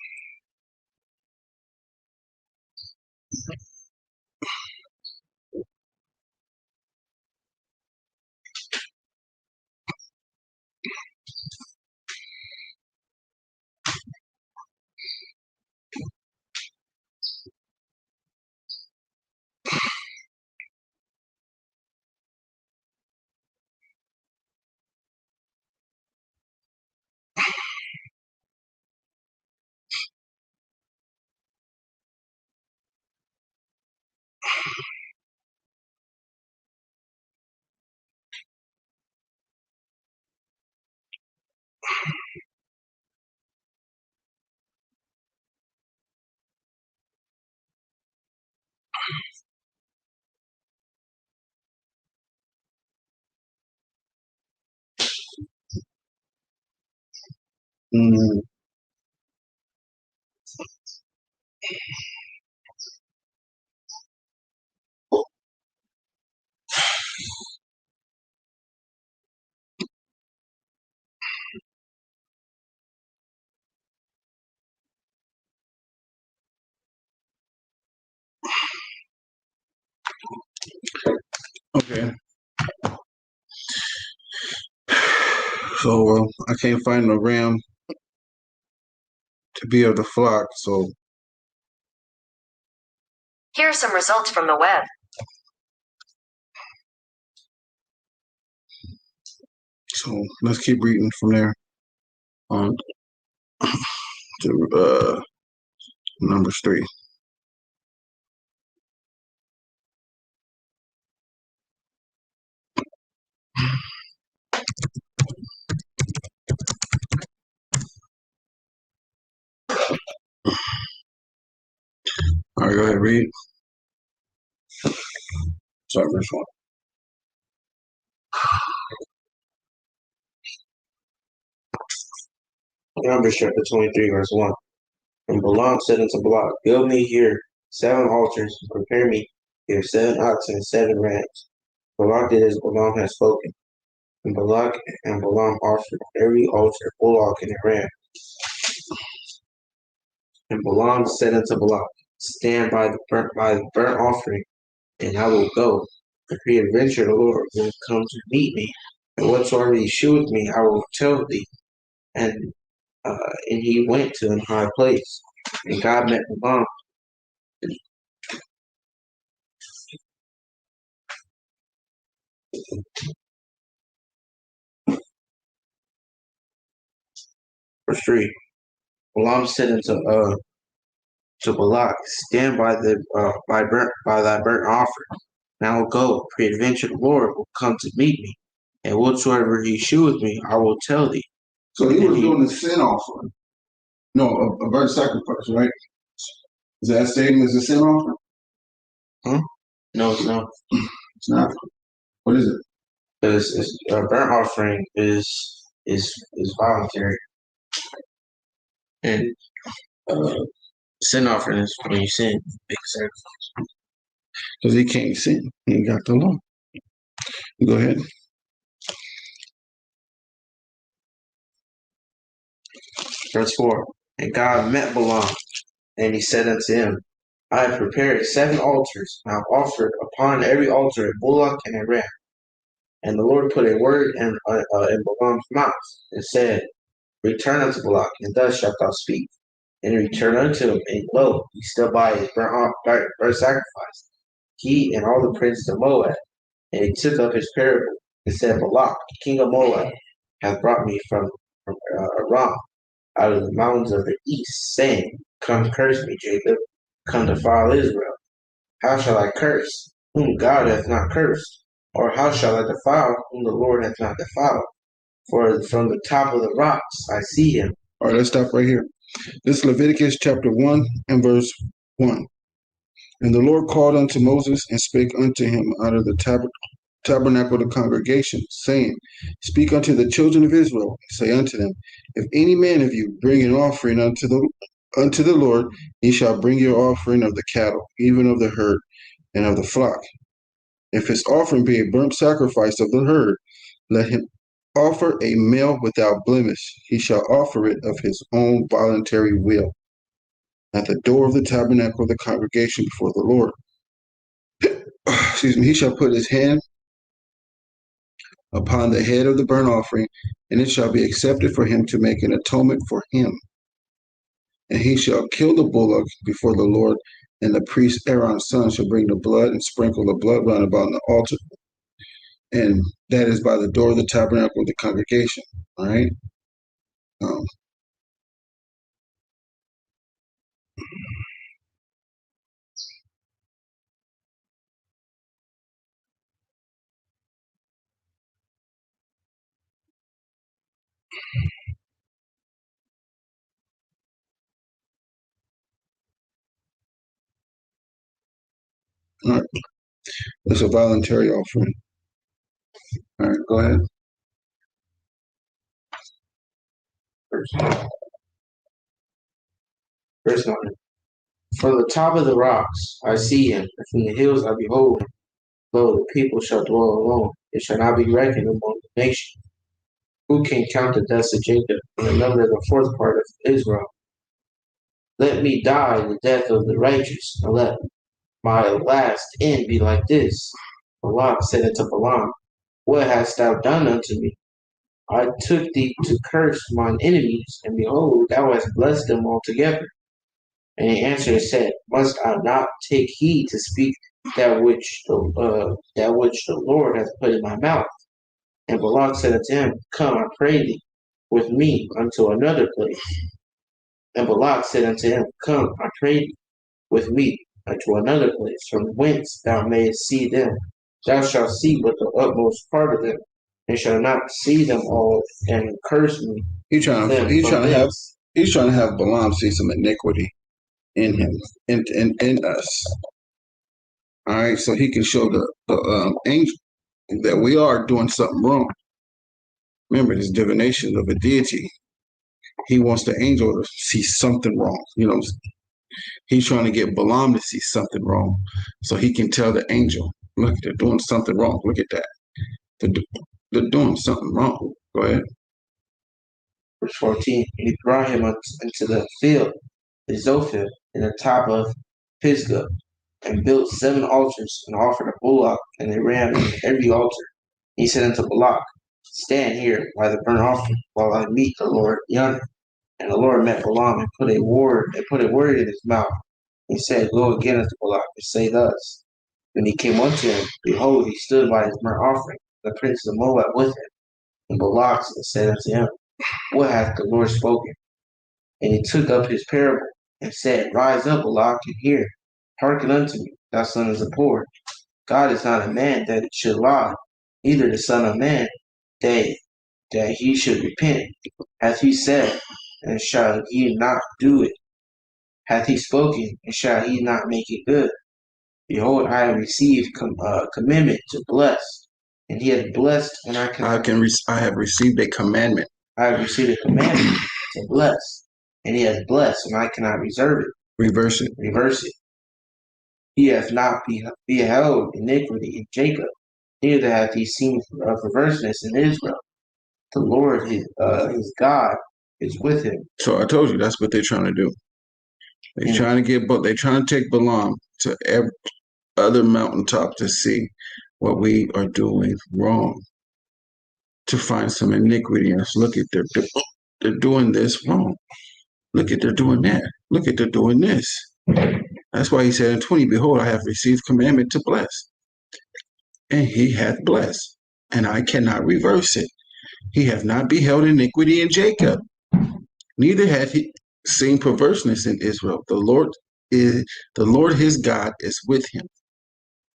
Mm, okay. So I can't find the ram to be of the flock. So here are some results from the web. So let's keep reading from there on to Numbers 3. All right, go ahead, read. Sorry, verse 1. Numbers chapter 23, verse 1. And Balaam said unto Balak, build me here 7 altars, and prepare me here 7 oxen and 7 rams. Balak did as Balaam had spoken. And Balak and Balaam offered on every altar a bullock and a ram. And Balaam said unto Balak, stand by the burnt offering, and I will go. And peradventure the Lord will come to meet me, and whatsoever he sheweth me, I will tell thee. And he went to an high place, and God met Balaam. Verse 3. Balaam said to Balak, stand by thy burnt offering. And I will go. Peradventure the Lord will come to meet me, and whatsoever he sheweth me, I will tell thee. So he was doing the sin offering. No, a burnt sacrifice, right? Is that same as a sin offering? Huh? No, it's not. It's not. What is it? It's a burnt offering is voluntary, and uh, sin offering is when you sin. Big sacrifice. Because he can't sin. He ain't got the law. Go ahead. Verse 4. And God met Balaam, and he said unto him, I have prepared 7 altars, and I have offered upon every altar a bullock and a ram. And the Lord put a word in Balaam's mouth, and said, return unto Balak, and thus shalt thou speak. And he returned unto him, and lo, he stood by his burnt sacrifice, he and all the princes of Moab. And he took up his parable, and said, Balak, king of Moab, hath brought me from Aram, out of the mountains of the east, saying, come curse me, Jacob, come defile Israel. How shall I curse, whom God hath not cursed? Or how shall I defile, whom the Lord hath not defiled? For from the top of the rocks I see him. All right, let's stop right here. This is Leviticus chapter 1 and verse 1. And the Lord called unto Moses and spake unto him out of the tabernacle of the congregation, saying, speak unto the children of Israel, and say unto them, if any man of you bring an offering unto the Lord, he shall bring your offering of the cattle, even of the herd, and of the flock. If his offering be a burnt sacrifice of the herd, let him offer a male without blemish. He shall offer it of his own voluntary will, at the door of the tabernacle of the congregation before the Lord. Excuse me. He shall put his hand upon the head of the burnt offering, and it shall be accepted for him to make an atonement for him. And he shall kill the bullock before the Lord, and the priest Aaron's son shall bring the blood and sprinkle the blood round about the altar, and that is by the door of the tabernacle of the congregation. All right. All right. It's a voluntary offering. All right, go ahead. Verse 9. From the top of the rocks I see him, and from the hills I behold him. Lo, the people shall dwell alone, it shall not be reckoned among the nations. Who can count the dust of Jacob, and the number of the fourth part of Israel? Let me die the death of the righteous, and let my last end be like this. Balak said unto Balaam, what hast thou done unto me? I took thee to curse mine enemies, and behold, thou hast blessed them altogether. And he answered and said, must I not take heed to speak that which the Lord hath put in my mouth? And Balak said unto him, come, I pray thee, with me unto another place. And Balak said unto him, come, I pray thee, with me unto another place, from whence thou mayest see them. Thou shalt see but the utmost part of them, and shalt not see them all, and curse me. He's trying to have Balaam see some iniquity in him, in us. All right, so he can show the angel that we are doing something wrong. Remember, this divination of a deity. He wants the angel to see something wrong. You know, he's trying to get Balaam to see something wrong, so he can tell the angel, "Look, they're doing something wrong. Look at that. They're doing something wrong." Go ahead. Verse 14. And he brought him into the field, the Zophim, in the top of Pisgah, and built 7 altars, and offered a bullock and a ram in every altar. He said unto Balak, stand here by the burnt offering, while I meet the Lord yonder. And the Lord met Balaam and put a word in his mouth. He said, go again unto Balak and say thus. When he came unto him, behold, he stood by his burnt offering, the prince of Moab with him. And Balak said unto him, What hath the Lord spoken? And he took up his parable, and said, Rise up, Balak, and hear. Hearken unto me, thou son of Zippor. God is not a man that he should lie, neither the son of man that, that he should repent. Hath he said, and shall he not do it? Hath he spoken, and shall he not make it good? Behold, I have received commandment to bless, and he hath blessed, and I have received a commandment. I have received a commandment to bless, and he has blessed, and I cannot reserve it. Reverse it. Reverse it. He hath not beheld iniquity in Jacob, neither hath he seen perverseness in Israel. The Lord his God is with him. So I told you that's what they're trying to do. They're trying to take Balaam to every other mountaintop to see what we are doing wrong, to find some iniquity in us. Look at they're doing this wrong. Look at they're doing that. Look at they're doing this. That's why he said in 20, Behold, I have received commandment to bless, and he hath blessed, and I cannot reverse it. He hath not beheld iniquity in Jacob, neither hath he seen perverseness in Israel. The Lord his God is with him,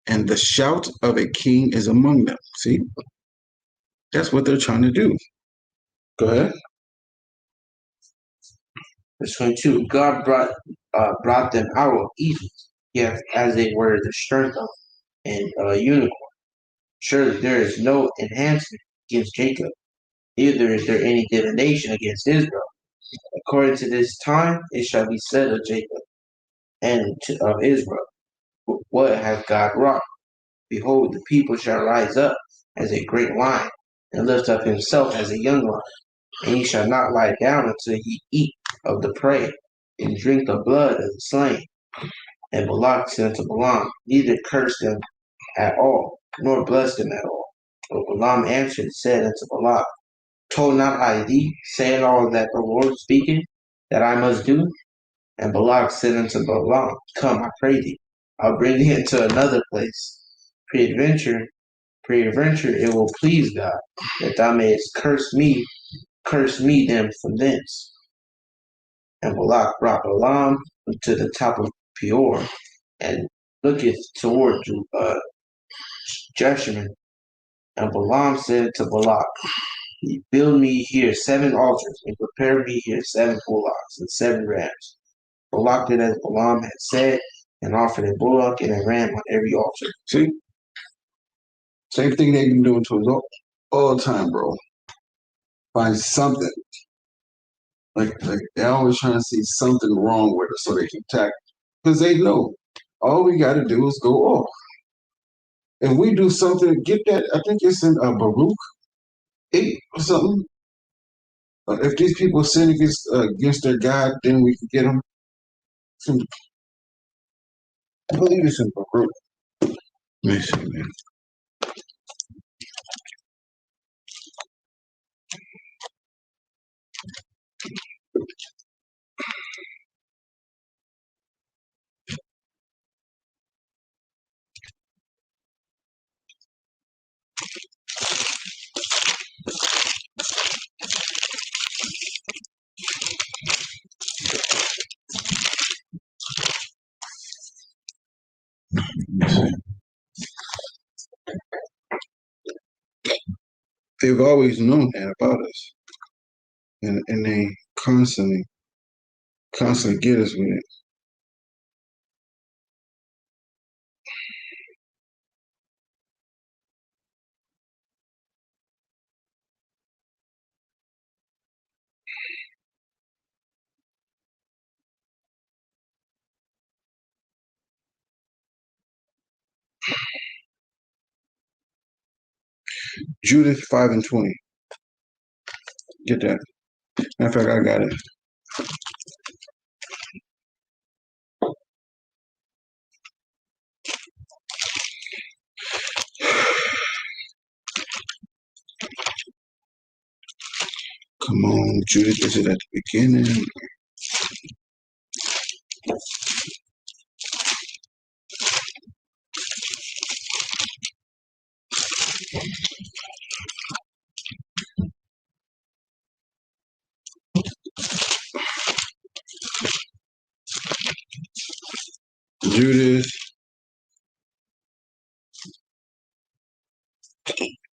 and the shout of a king is among them. See, that's what they're trying to do. Go ahead. Verse 22. God brought them out of Egypt, yet as they were the strength of an unicorn. Surely there is no enhancement against Jacob, neither is there any divination against Israel. According to this time, it shall be said of Jacob and of Israel, what hath God wrought? Behold, the people shall rise up as a great lion, and lift up himself as a young lion, and he shall not lie down until he eat of the prey, and drink the blood of the slain. And Balak said unto Balaam, neither curse them at all, nor bless them at all. But Balaam answered and said unto Balak, Told not I thee, saying all that the Lord speaketh, that I must do? And Balak said unto Balaam, Come, I pray thee, I'll bring thee into another place. Peradventure it will please God, that thou mayest curse me them from thence. And Balak brought Balaam to the top of Peor, and looketh toward Jeshurun. And Balaam said to Balak, Build me here 7 altars, and prepare me here 7 bullocks and 7 rams. Balak did as Balaam had said, and offered a bullock and a ram on every altar. See, same thing they've been doing to us all the time, bro. Find something. Like they're always trying to see something wrong with us so they can attack. Because they know all we got to do is go off. If we do something, get that. I think it's in Baruch 8 or something. If these people sin against their God, then we can get them. I believe it's in Baruch. Let me see, man. Let me see. They've always known that about us, and they constantly get us with it. Judith 5:20. Get that. Matter of fact, I got it. Come on, Judith. Is it at the beginning? Judas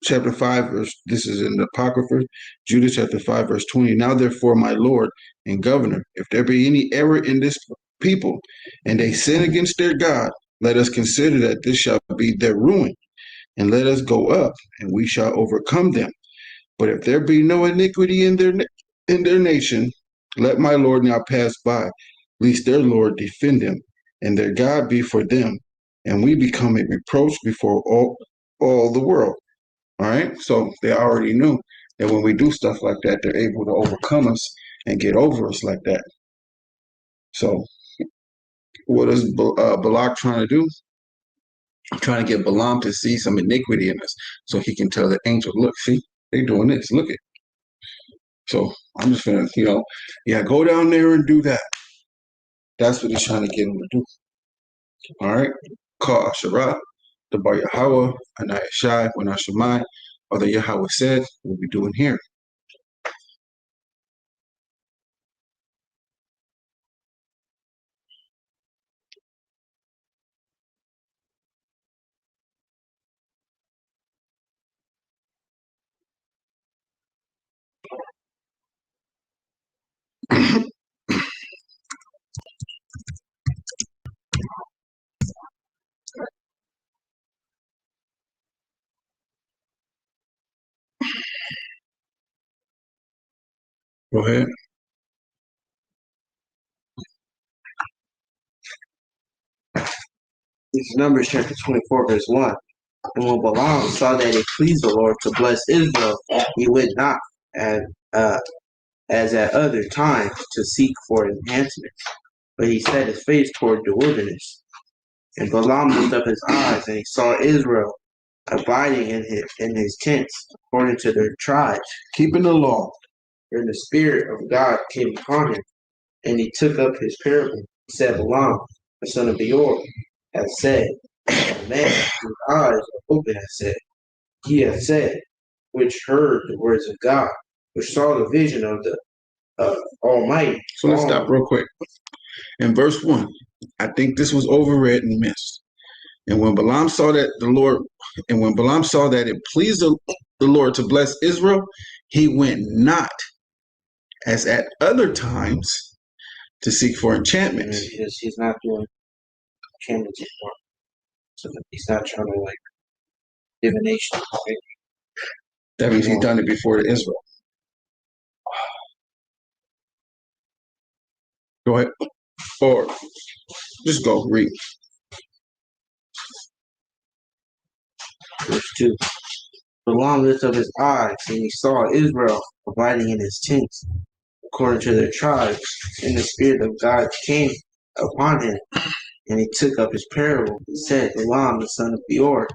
chapter 5, this is in the Apocrypha, Judas chapter 5, verse 20. Now therefore, my Lord and governor, if there be any error in this people, and they sin against their God, let us consider that this shall be their ruin, and let us go up, and we shall overcome them. But if there be no iniquity in their nation, let my Lord now pass by, lest their Lord defend them, and their God be for them, and we become a reproach before all the world. All right. So they already knew that when we do stuff like that, they're able to overcome us and get over us like that. So what is Balak trying to do? Trying to get Balaam to see some iniquity in us so he can tell the angel, look, see, they're doing this. Look at. So I'm just going to, go down there and do that. That's what he's trying to get him to do. All right. Call Asherah, the Bar Yahweh, Anai Shai, Wanashemai, or the Yahweh said, what we doing here. Go ahead. This is Numbers chapter 24, verse 1. And when Balaam saw that it pleased the Lord to bless Israel, he went not as, as at other times to seek for enhancement, but he set his face toward the wilderness. And Balaam lifted up his eyes, and he saw Israel abiding in his tents, according to their tribes, keeping the law. And the Spirit of God came upon him, and he took up his parable. He said, Balaam, the son of Beor, hath said, a man whose eyes are open hath said, he hath said, which heard the words of God, which saw the vision of the Almighty. So let's stop real quick. In verse 1, I think this was overread and missed. And when Balaam saw that it pleased the Lord to bless Israel, he went not as at other times to seek for enchantments. He's not doing enchantments anymore. So he's not trying to like divination. Right? That means he's done it before to Israel. Go ahead. Or just go read. Verse 2. Balaam lifted up his eyes, and he saw Israel abiding in his tents, according to their tribes, and the Spirit of God came upon him, and he took up his parable and said, Balaam, the son of Beor,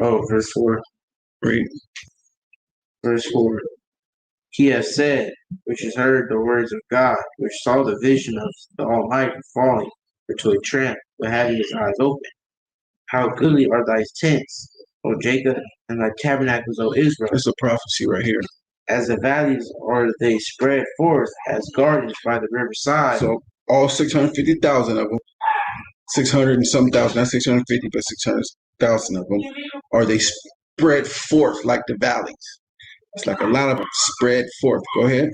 Oh, verse 4. Read. Verse 4. He has said, which has heard the words of God, which saw the vision of the Almighty falling into a trap, but having his eyes open. How goodly are thy tents, O Jacob, and thy tabernacles, O Israel. It's a prophecy right here. As the valleys are they spread forth as gardens by the riverside. So all 650,000 of them, 600 and some thousand, not 650, but 600,000 of them, are they spread forth like the valleys. It's like a lot of them spread forth. Go ahead.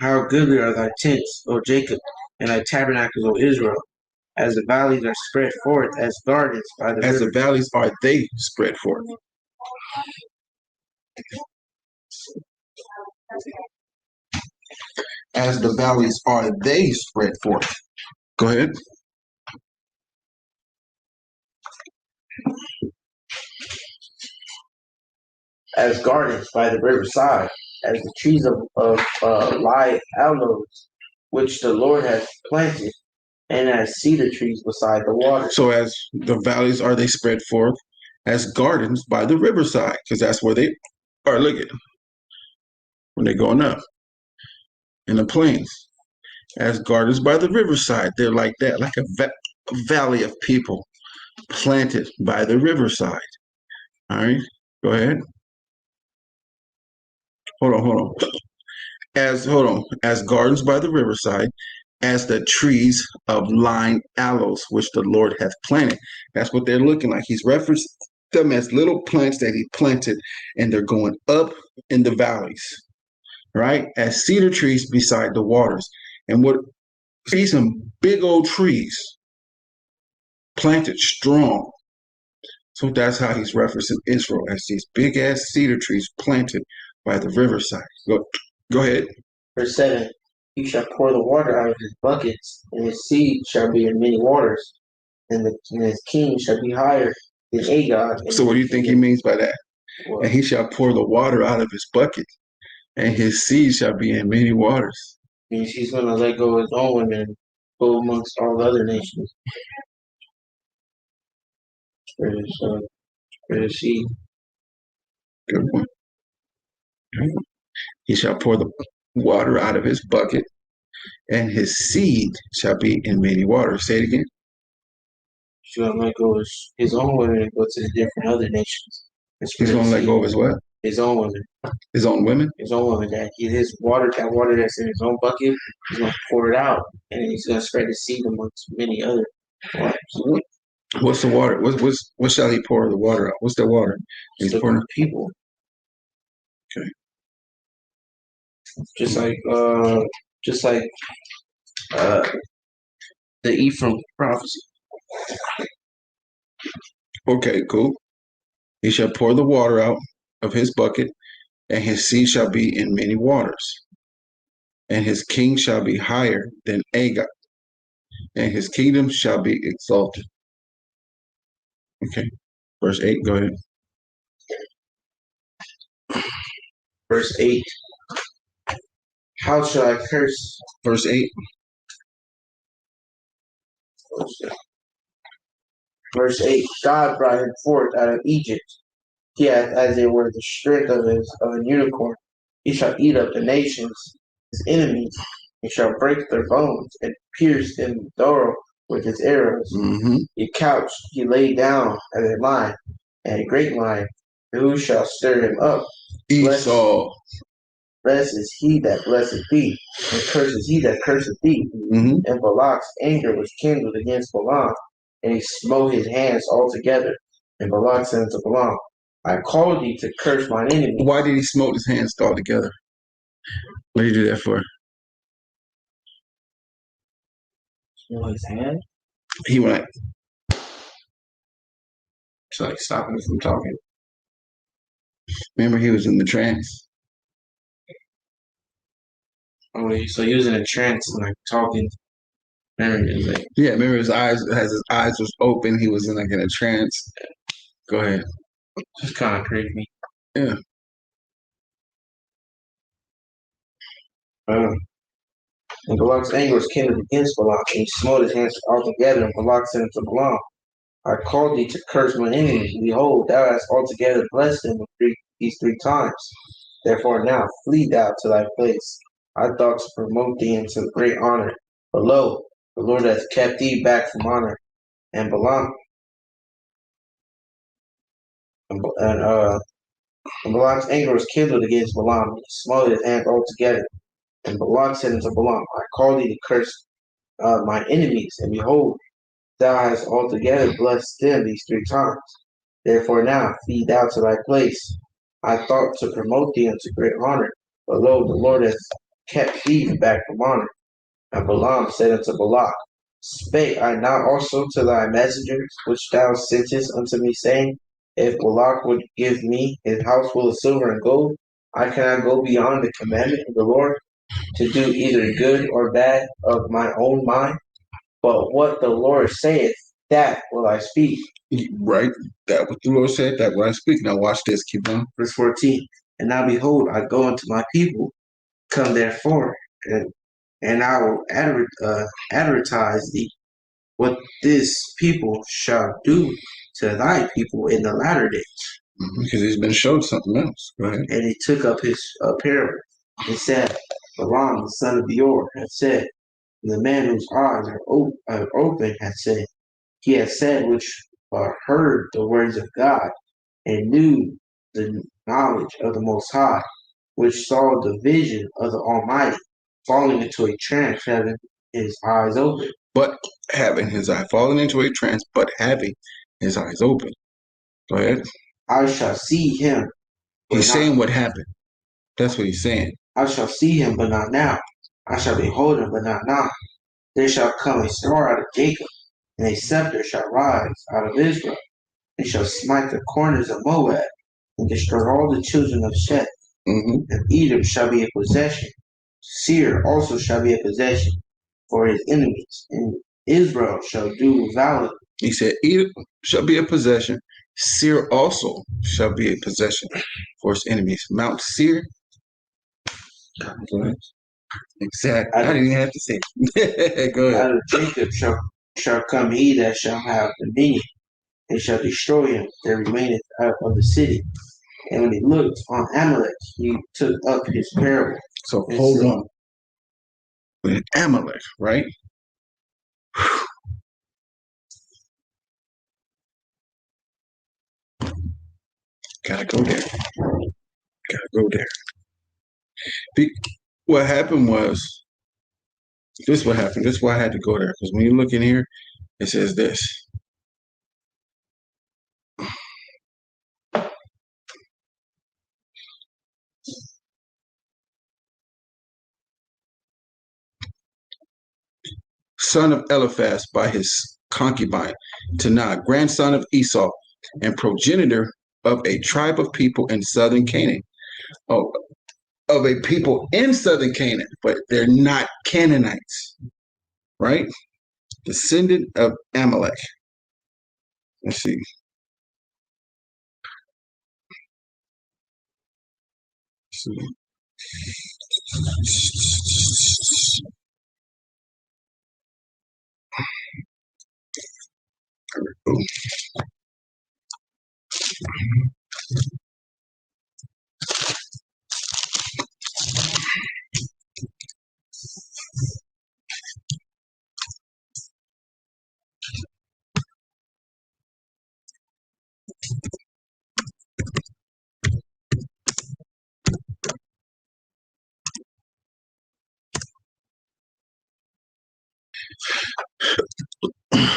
How goodly are thy tents, O Jacob, and thy tabernacles, O Israel. As the valleys are spread forth as gardens by the As river. the valleys are they spread forth. As the valleys are they spread forth. Go ahead. As gardens by the riverside, as the trees of live aloes, which the Lord has planted, and as cedar trees beside the water. So as the valleys are they spread forth as gardens by the riverside, because that's where they are. Look at when they're going up in the plains. As gardens by the riverside, they're like that, like a valley of people planted by the riverside. All right, go ahead. Hold on. As gardens by the riverside, as the trees of line aloes, which the Lord hath planted. That's what they're looking like. He's referenced them as little plants that he planted, and they're going up in the valleys, right? As cedar trees beside the waters. And what see some big old trees planted strong. So that's how he's referencing Israel as these big ass cedar trees planted by the riverside. Go ahead. Verse 7. He shall pour the water out of his buckets, and his seed shall be in many waters, and his king shall be higher than Agag. So what do you think he means by that? What? And he shall pour the water out of his bucket, and his seed shall be in many waters. Means he's going to let go of his own women and go amongst all the other nations. For his seed. Good one. He shall pour the water out of his bucket, and his seed shall be in many waters. Say it again. He's going to let go of his own women and go to the different other nations. He's going to let go of his what? His own women. His own women? His own women. That water that's in his own bucket, he's going to pour it out, and he's going to spread the seed amongst many other waters. What's the water? What shall he pour the water out? What's the water? He's pouring people. Okay. Just like the Ephraim prophecy. Okay, cool. He shall pour the water out of his bucket, and his seed shall be in many waters. And his king shall be higher than Agag, and his kingdom shall be exalted. Okay. Verse 8, go ahead. Verse 8. How shall I curse? Verse 8. Verse 8. God brought him forth out of Egypt. He hath as it were the strength of a unicorn. He shall eat up the nations, his enemies, and shall break their bones, and pierce them thorough with his arrows. Mm-hmm. He couched, he lay down as a lion, and a great lion. Who shall stir him up? Esau. Blessed is he that blesseth thee, and curses he that curseth thee. Mm-hmm. And Balak's anger was kindled against Balaam, and he smote his hands altogether. And Balak said unto Balaam, I called thee to curse mine enemy. Why did he smote his hands all together? What did he do that for? Smote his hand? He went to like stopping us from talking. Remember, he was in the trance. Oh, so he was in a trance and like talking. Like, yeah, remember his eyes was open. He was in like in a trance. Go ahead. Just kind of creepy. Yeah. And Balak's anger was kindled against Balak, and he smote his hands all together. And Balak said unto Balaam, I called thee to curse my enemies, and behold, thou hast altogether blessed them these 3 times. Therefore now flee thou to thy place. I thought to promote thee into great honor, but lo, the Lord hath kept thee back from honor. And Balak's anger was kindled against Balaam, and he smote his hand altogether. And Balak said unto Balaam, I call thee to curse my enemies, and behold, thou hast altogether blessed them these 3 times. Therefore now feed thou to thy place. I thought to promote thee unto great honor, but lo, the Lord hath kept thee back from honor. And Balaam said unto Balak, Spake I not also to thy messengers, which thou sentest unto me, saying, If Balak would give me his house full of silver and gold, I cannot go beyond the commandment of the Lord, to do either good or bad of my own mind? But what the Lord saith, that will I speak. Right? That what the Lord said, that what I speak. Now watch this. Keep on. Verse 14. And now behold, I go unto my people. Come therefore, and I will advertise thee what this people shall do to thy people in the latter days. Because he's been showed something else. Go ahead. And he took up his parable and said, Balaam the son of Beor had said, the man whose eyes are open had said, he has said, which heard the words of God and knew the knowledge of the Most High, which saw the vision of the Almighty, falling into a trance, having his eyes open. But having his eye falling into a trance, but having his eyes open. Go ahead. I shall see him. He's saying what happened. That's what he's saying. I shall see him, but not now. I shall behold him, but not now. There shall come a star out of Jacob, and a scepter shall rise out of Israel. He shall smite the corners of Moab, and destroy all the children of Sheth. And Edom shall be a possession. Seir also shall be a possession for his enemies, and Israel shall do valiantly. He said, Edom shall be a possession. Seir also shall be a possession for his enemies. Mount Seir. Exactly. I didn't even have to say it. Go ahead. Out of Jacob shall come he that shall have dominion, and shall destroy him that remaineth out of the city. And when he looked on Amalek, he took up his parable. So hold on. With Amalek, right? Gotta go there. Gotta go there. What happened was, this is what happened. This is why I had to go there. Because when you look in here, it says this. Son of Eliphaz by his concubine, Tanah, grandson of Esau, and progenitor of a tribe of people in southern Canaan. Oh, of a people in southern Canaan, but they're not Canaanites, right? Descendant of Amalek. Let's see.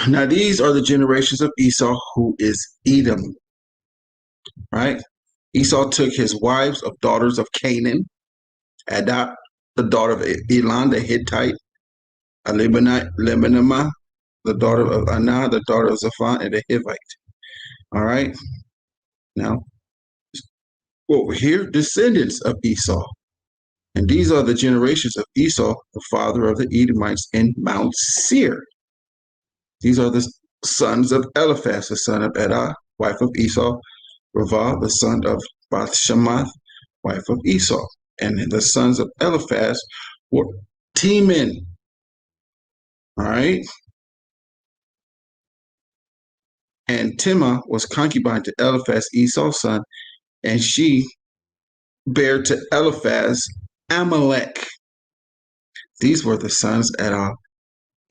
Now these are the generations of Esau, who is Edom, right? Esau took his wives of daughters of Canaan, Adah, the daughter of Elon the Hittite, Lebanamah, the daughter of Anah, the daughter of Zaphan, and the Hivite. All right. Now, over here, descendants of Esau. And these are the generations of Esau, the father of the Edomites in Mount Seir. These are the sons of Eliphaz, the son of Adah, wife of Esau, Ravah, the son of Bathshemath, wife of Esau. And the sons of Eliphaz were Teman. All right. And Timah was concubine to Eliphaz, Esau's son, and she bare to Eliphaz Amalek. These were the sons of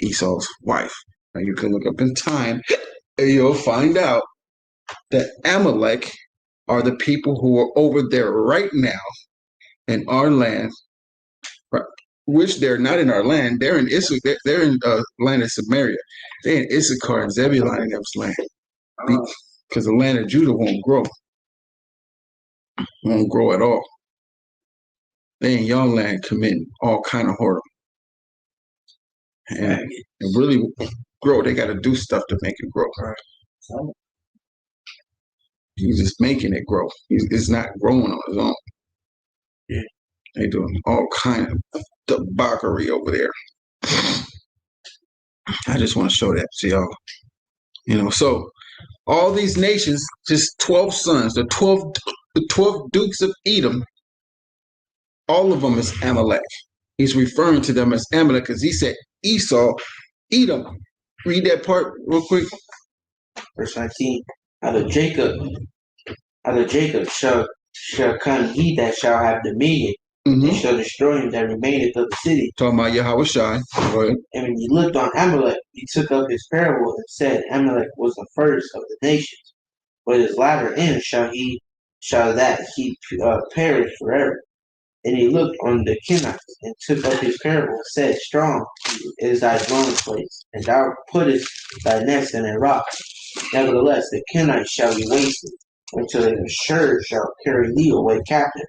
Esau's wife. Now you can look up in time and you'll find out that Amalek are the people who are over there right now in our land, which they're not in our land. They're in Issachar. They're in land of Samaria. They're in Issachar and Zebulun and those land, because the land of Judah won't grow at all. They in your land committing all kind of whoredom, and really grow. They got to do stuff to make it grow. He's just making it grow. It's not growing on its own. Yeah. They doing all kind of debauchery over there. I just want to show that to y'all. So all these nations, just 12 sons, the 12 dukes of Edom, all of them is Amalek. He's referring to them as Amalek because he said Esau, Edom. Read that part real quick. Verse 19. Out of Jacob shall come he that shall have dominion, and shall destroy him that remaineth of the city. Talking about Yahweh Shai. Go ahead. And when he looked on Amalek, he took up his parable and said, Amalek was the first of the nations, but his latter end shall he perish forever. And he looked on the Kenites and took up his parable and said, Strong is thy dwelling place, and thou puttest thy nest in a rock. Nevertheless, the Kenites shall be wasted, until the Ashur shall carry thee away captive.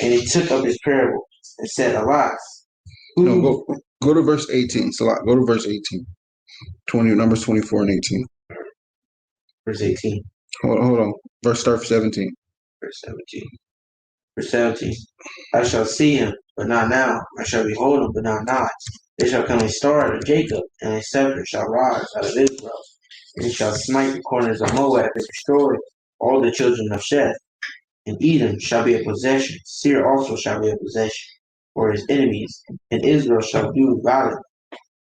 And he took up his parable and said, Alas. No, go to verse 18. Salah, go to verse 18. Numbers 24 and 18. Verse 18. Hold on. Start 17. Verse 17. Verse 17. I shall see him, but not now. I shall behold him, but not nigh. There shall come a star out of Jacob, and a scepter shall rise out of Israel. And he shall smite the corners of Moab and destroy all the children of Sheth. And Edom shall be a possession. Seir also shall be a possession for his enemies. And Israel shall do valiantly.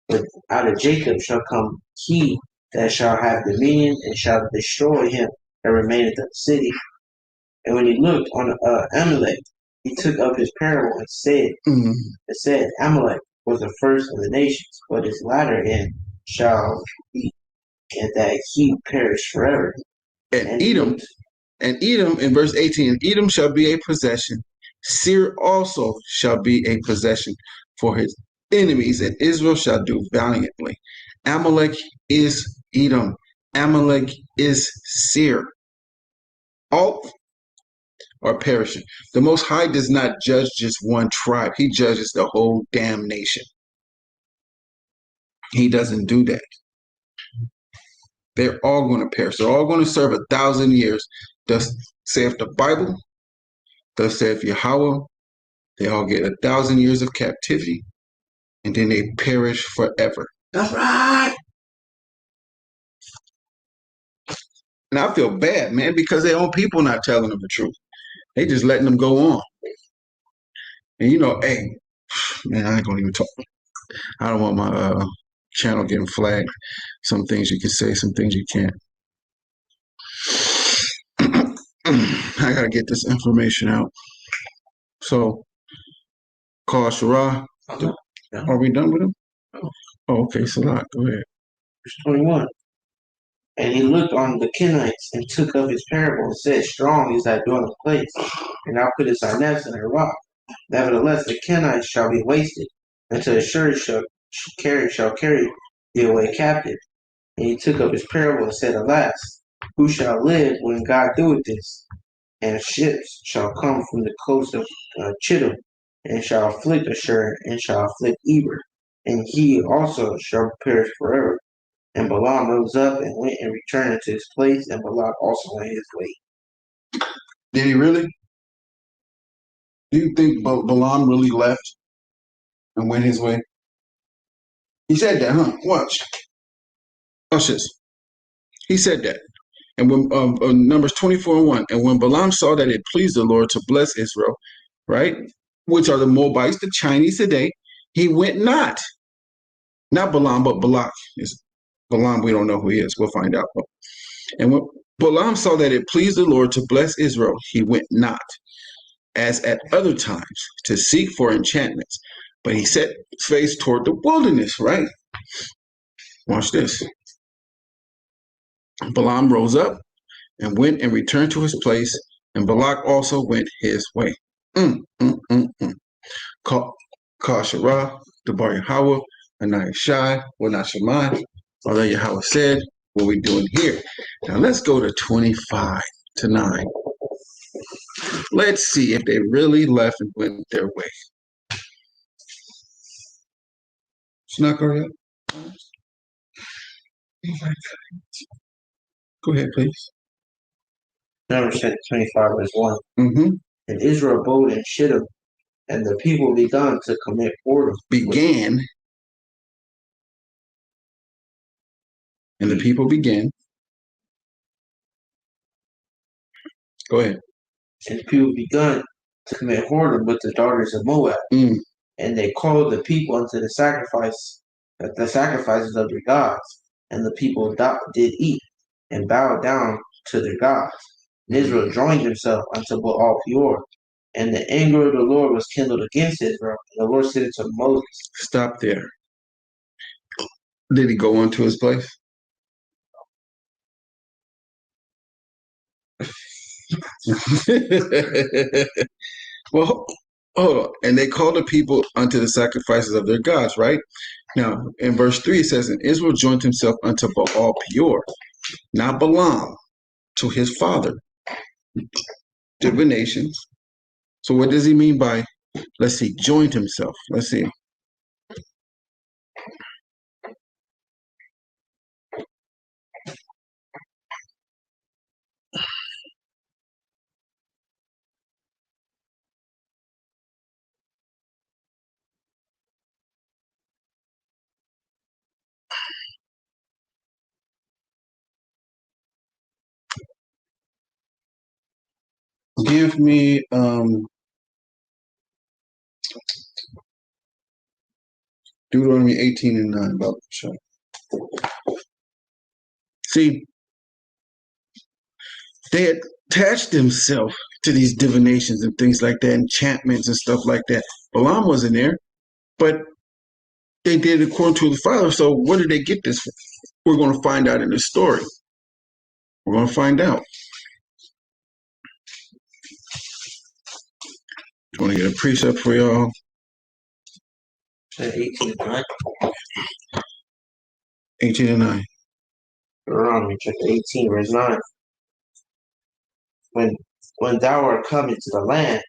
But out of Jacob shall come he that shall have dominion, and shall destroy him that remaineth of the city. And when he looked on Amalek, he took up his parable and said, Amalek was the first of the nations, but his latter end shall be, and that he perish forever. And Edom in verse 18, Edom shall be a possession. Seir also shall be a possession for his enemies, and Israel shall do valiantly. Amalek is Edom. Amalek is Seir. All are perishing. The Most High does not judge just one tribe. He judges the whole damn nation. He doesn't do that. They're all going to perish. They're all going to serve 1,000 years. Thus saith the Bible. Thus saith Yahweh. They all get 1,000 years of captivity, and then they perish forever. That's right. And I feel bad, man, because their own people not telling them the truth. They just letting them go on. And hey, man, I ain't gonna even talk. I don't want my channel getting flagged. Some things you can say, some things you can't. I gotta get this information out. So, call Shara. Are we done with him? Oh, okay, Salah, go ahead. Verse 21. And he looked on the Kenites and took up his parable and said, Strong is thy dwelling place, and thou puttest thy nest in a rock. Nevertheless, the Kenites shall be wasted, until the Ashur shall carry thee away captive. And he took up his parable and said, Alas, who shall live when God doeth this? And ships shall come from the coast of Chittim, and shall afflict Ashur, and shall afflict Eber, and he also shall perish forever. And Balaam rose up and went and returned into his place, and Balak also went his way. Did he really? Do you think Balaam really left and went his way? He said that, huh? Watch this. He said that. And when Numbers 24 and 1, and when Balaam saw that it pleased the Lord to bless Israel, right, which are the Moabites, the Chinese today, he went not Balaam, but Balak. Balaam, we don't know who he is. We'll find out. And when Balaam saw that it pleased the Lord to bless Israel, he went not, as at other times, to seek for enchantments, but he set his face toward the wilderness, right? Watch this. Balaam rose up and went and returned to his place, and Balak also went his way. Kasharah, Debar Yahweh, Anai Shai, Wanat Shemai, although Yahweh said, what we doing here? Now let's go to 25 to 9. Let's see if they really left and went their way. It's not going yet. Go ahead, please. Numbers 25 verse 1. Mm-hmm. And Israel abode in Shittim, and the people began to commit whoredom. Began. And the people began. Go ahead. And the people began to commit whoredom with the daughters of Moab. And they called the people unto the sacrifices of their gods. And the people did eat and bowed down to their gods. And Israel joined himself unto Baal Peor. And the anger of the Lord was kindled against Israel. And the Lord said unto Moses. Stop there. Did he go on to his place? Well, hold on. And they called the people unto the sacrifices of their gods, right? Now, in verse 3, it says, and Israel joined himself unto Baal Peor, not Balaam, to his father. Divinations. So what does he mean by, let's see, joined himself? Let's see. Give me Deuteronomy 18 and 9. About sure. See, they attached themselves to these divinations and things like that, enchantments and stuff like that. Balaam wasn't there, but they did it according to the Father. So where did they get this from? We're going to find out in the story. We're going to find out. I want to get a precept for y'all. 18 and 9. 18 and 9. Deuteronomy chapter 18 verse 9. When thou art come into the land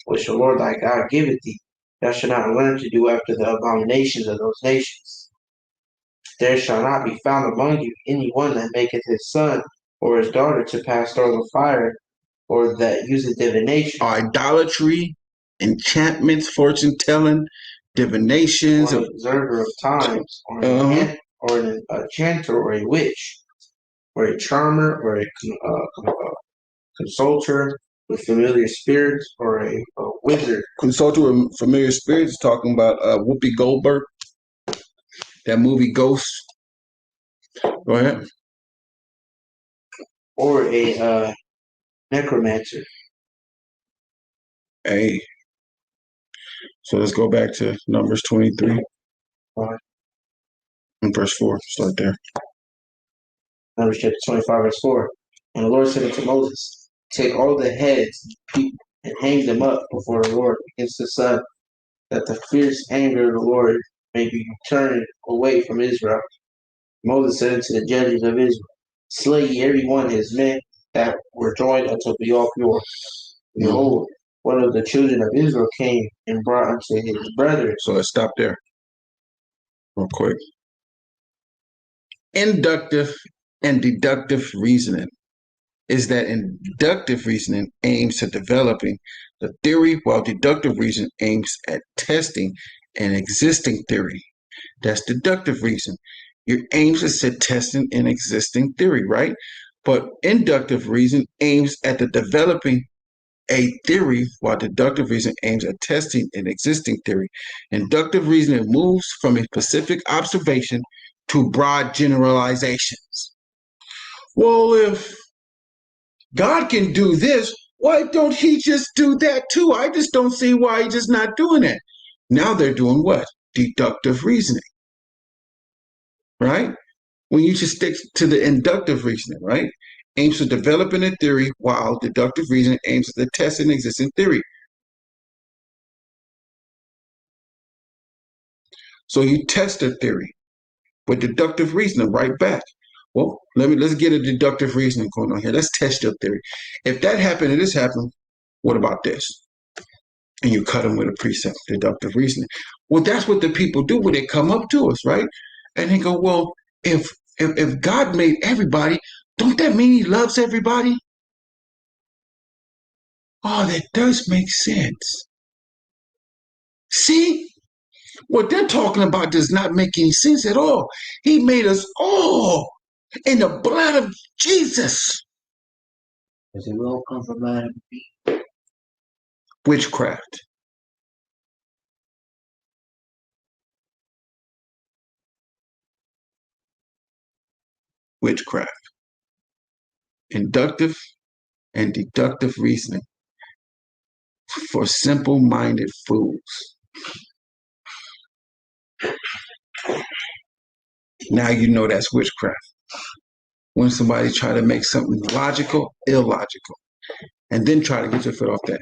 which the Lord thy God giveth thee, thou shalt not learn to do after the abominations of those nations. There shall not be found among you any one that maketh his son or his daughter to pass through the fire, or that useth divination. Idolatry, enchantments, fortune telling, divinations. Or an observer of times, or an enchanter, or a witch, or a charmer, or a consulter with familiar spirits, or a wizard. Consulter with familiar spirits is talking about Whoopi Goldberg, that movie Ghost. Go ahead. Or a necromancer. Hey. So let's go back to Numbers 23. And verse 4. Start there. Numbers chapter 25, verse 4. And the Lord said unto Moses, take all the heads of the people and hang them up before the Lord against the sun, that the fierce anger of the Lord may be turned away from Israel. Moses said unto the judges of Israel, slay ye every one his men that were joined unto Baal Peor. Behold, one of the children of Israel came and brought unto his brethren. So let's stop there real quick. Inductive and deductive reasoning is that inductive reasoning aims at developing the theory, while deductive reasoning aims at testing an existing theory. That's deductive reason. Your aims is at testing an existing theory, right? But inductive reason aims at the developing a theory, while deductive reason aims at testing an existing theory. Inductive reasoning moves from a specific observation to broad generalizations, Well, if God can do this, why don't he just do that too? I just don't see why he's just not doing it. Now they're doing what? Deductive reasoning, right? When you just stick to the inductive reasoning, right? Aims at developing a theory, while deductive reasoning aims at the testing existing theory. So you test a theory with deductive reasoning right back. Well, let's get a deductive reasoning going on here. Let's test your theory. If that happened and this happened, what about this? And you cut them with a precept, deductive reasoning. Well, that's what the people do when they come up to us, right? And they go, well, if God made everybody, don't that mean he loves everybody? Oh, that does make sense. See? What they're talking about does not make any sense at all. He made us all in the blood of Jesus. Does it will come from Adam? Witchcraft. Witchcraft. Inductive and deductive reasoning for simple-minded fools. Now you know that's witchcraft. When somebody try to make something logical, illogical, and then try to get your foot off that,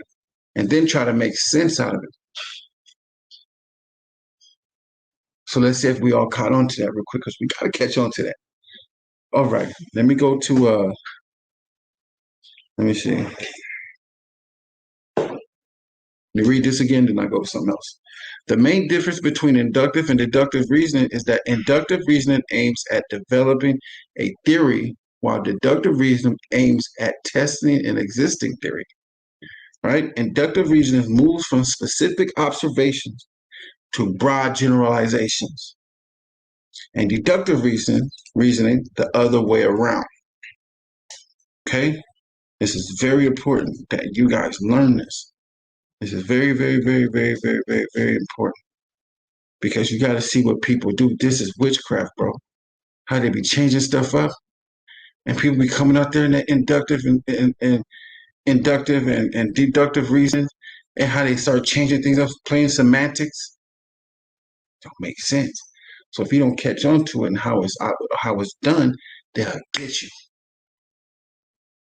and then try to make sense out of it. So let's see if we all caught on to that real quick, because we got to catch on to that. All right, let me go to, let me see. Let me read this again, then I go to something else. The main difference between inductive and deductive reasoning is that inductive reasoning aims at developing a theory, while deductive reasoning aims at testing an existing theory. Right? Inductive reasoning moves from specific observations to broad generalizations, and deductive reasoning the other way around. Okay? This is very important that you guys learn this. This is very, very, very, very, very, very, very important, because you got to see what people do. This is witchcraft, bro. How they be changing stuff up, and people be coming out there in that inductive and deductive reasoning, and how they start changing things up, playing semantics. Don't make sense. So if you don't catch on to it and how it's done, they'll get you.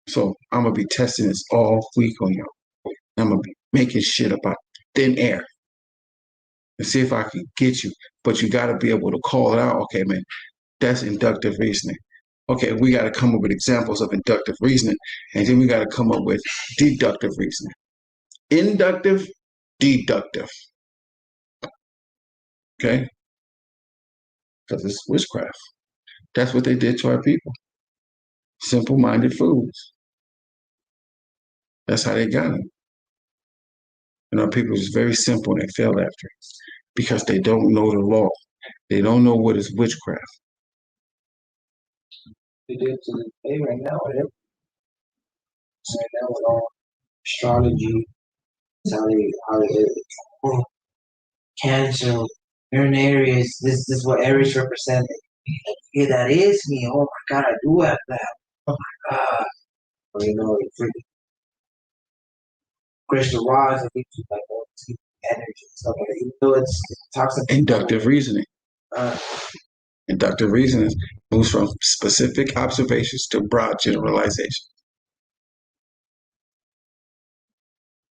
So I'm gonna be testing this all week on y'all. I'm gonna be making shit about thin air and see if I can get you. But you got to be able to call it out. Okay, man, that's inductive reasoning. Okay, we got to come up with examples of inductive reasoning, and then we got to come up with deductive reasoning. Inductive, deductive. Okay? Because it's witchcraft. That's what they did to our people. Simple-minded fools. That's how they got them. And our people is very simple, and they fail after it because they don't know the law. They don't know what is witchcraft. They do it to this day right now, whatever. Right now with all astrology, how they Cancer, you're an Aries, this is what Aries represented. Yeah, that is me. Oh my god, I do have that. Oh my god. Or, you know, freaking Crystal Rods, I think like energy and stuff like that. Even though it talks about Inductive reasoning. uh, Inductive reasoning moves from specific observations to broad generalization.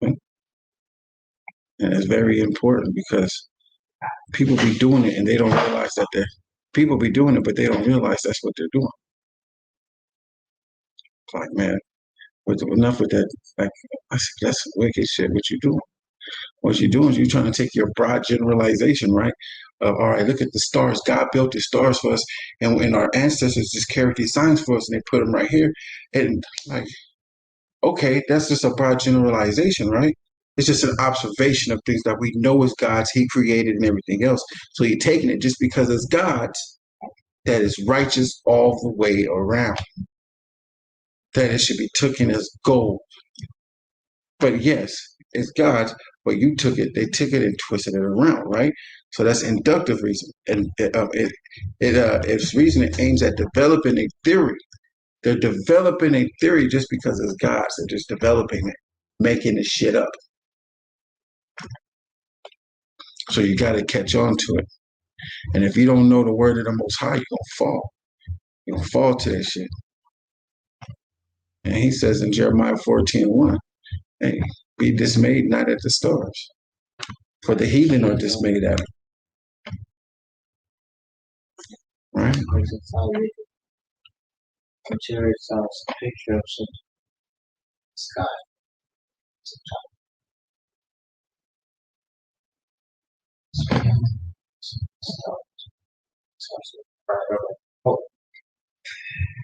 Okay? And it's very important because people be doing it and they don't realize that people be doing it, but they don't realize that's what they're doing. It's like, man, enough with that. Like, I said, that's wicked shit. What you doing? What you're doing is you're trying to take your broad generalization, right? All right, look at the stars. God built the stars for us, and our ancestors just carried these signs for us, and they put them right here. And like, okay, that's just a broad generalization, right? It's just an observation of things that we know is God's, He created, and everything else. So you're taking it just because it's God's, that is righteous all the way around. That it should be taken as gold. But yes, it's God's, but you took it, they took it and twisted it around, right? So that's inductive reason. And its reasoning aims at developing a theory They're developing a theory just because it's God's. They're just developing it, making this shit up. So you got to catch on to it. And if you don't know the word of the Most High, you're going to fall. You're going to fall to that shit. And he says in Jeremiah 14:1, hey, be dismayed not at the stars, for the heathen are dismayed at it. Right? Consider itself a picture of some sky.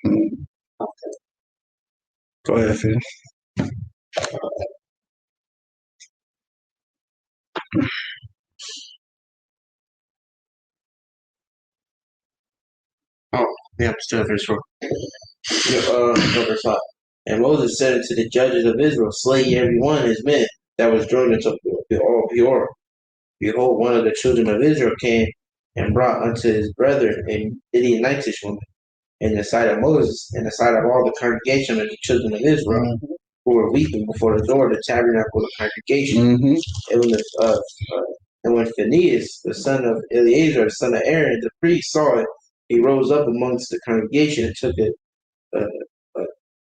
Mm. Go ahead, Phil. Oh, yeah, still verse 4. Verse 5. And Moses said unto the judges of Israel, slay every one of his men that was joined unto all Peor. Behold, one of the children of Israel came and brought unto his brethren a Midianitish woman in the sight of Moses, in the sight of all the congregation of the children of Israel, who were weeping before the door of the tabernacle of the congregation. And when Phinehas, the son of Eleazar, the son of Aaron, the priest, saw it, he rose up amongst the congregation and took a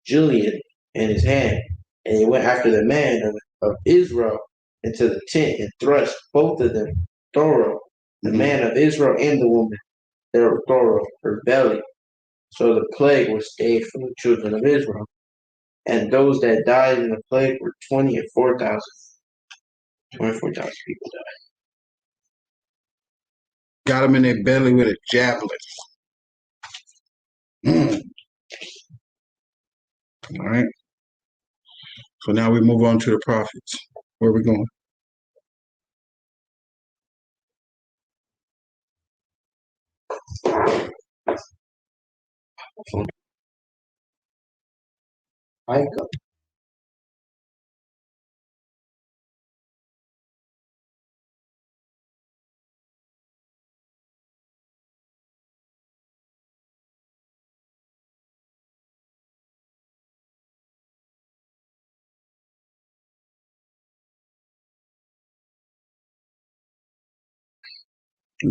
Julian in his hand, and he went after the man of Israel into the tent and thrust both of them thorough, the man of Israel and the woman thorough her belly. So the plague was stayed from the children of Israel. And those that died in the plague were 24,000 people died. Got them in their belly with a javelin. All right. So now we move on to the prophets. Where are we going? MICAH.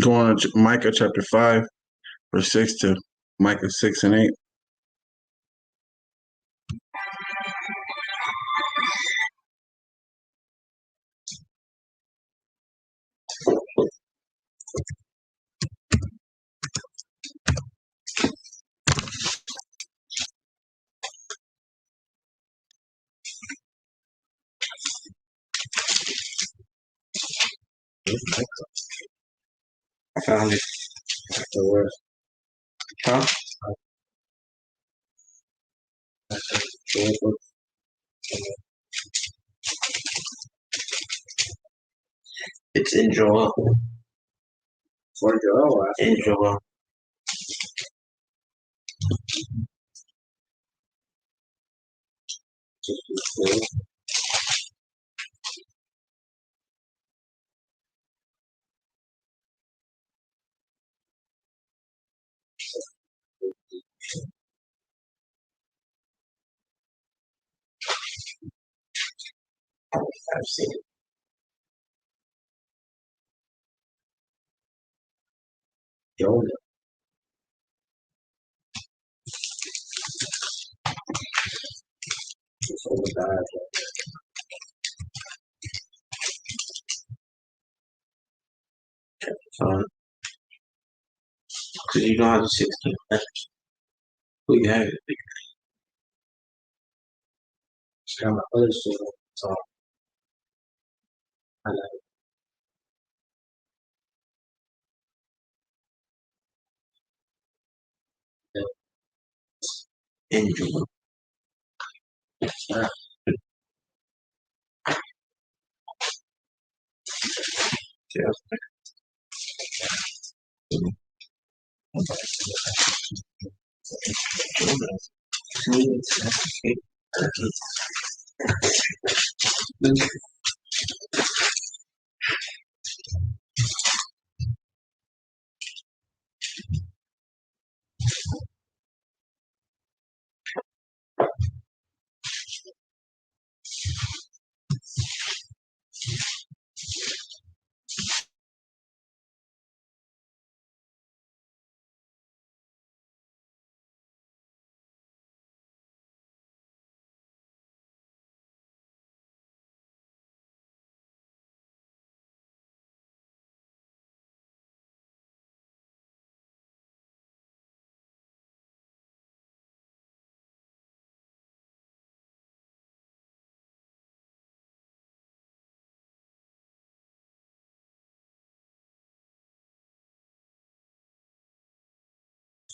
Going on to Micah chapter 5, verse 6 to Micah 6 and 8. I found it. The word. Huh? It's in Joel. For Joel. In Joel. I've seen it. Joel. It's over God. Because you don't have the 16 letters. Who you have it? It's got my other sword. So I like In Joel. it.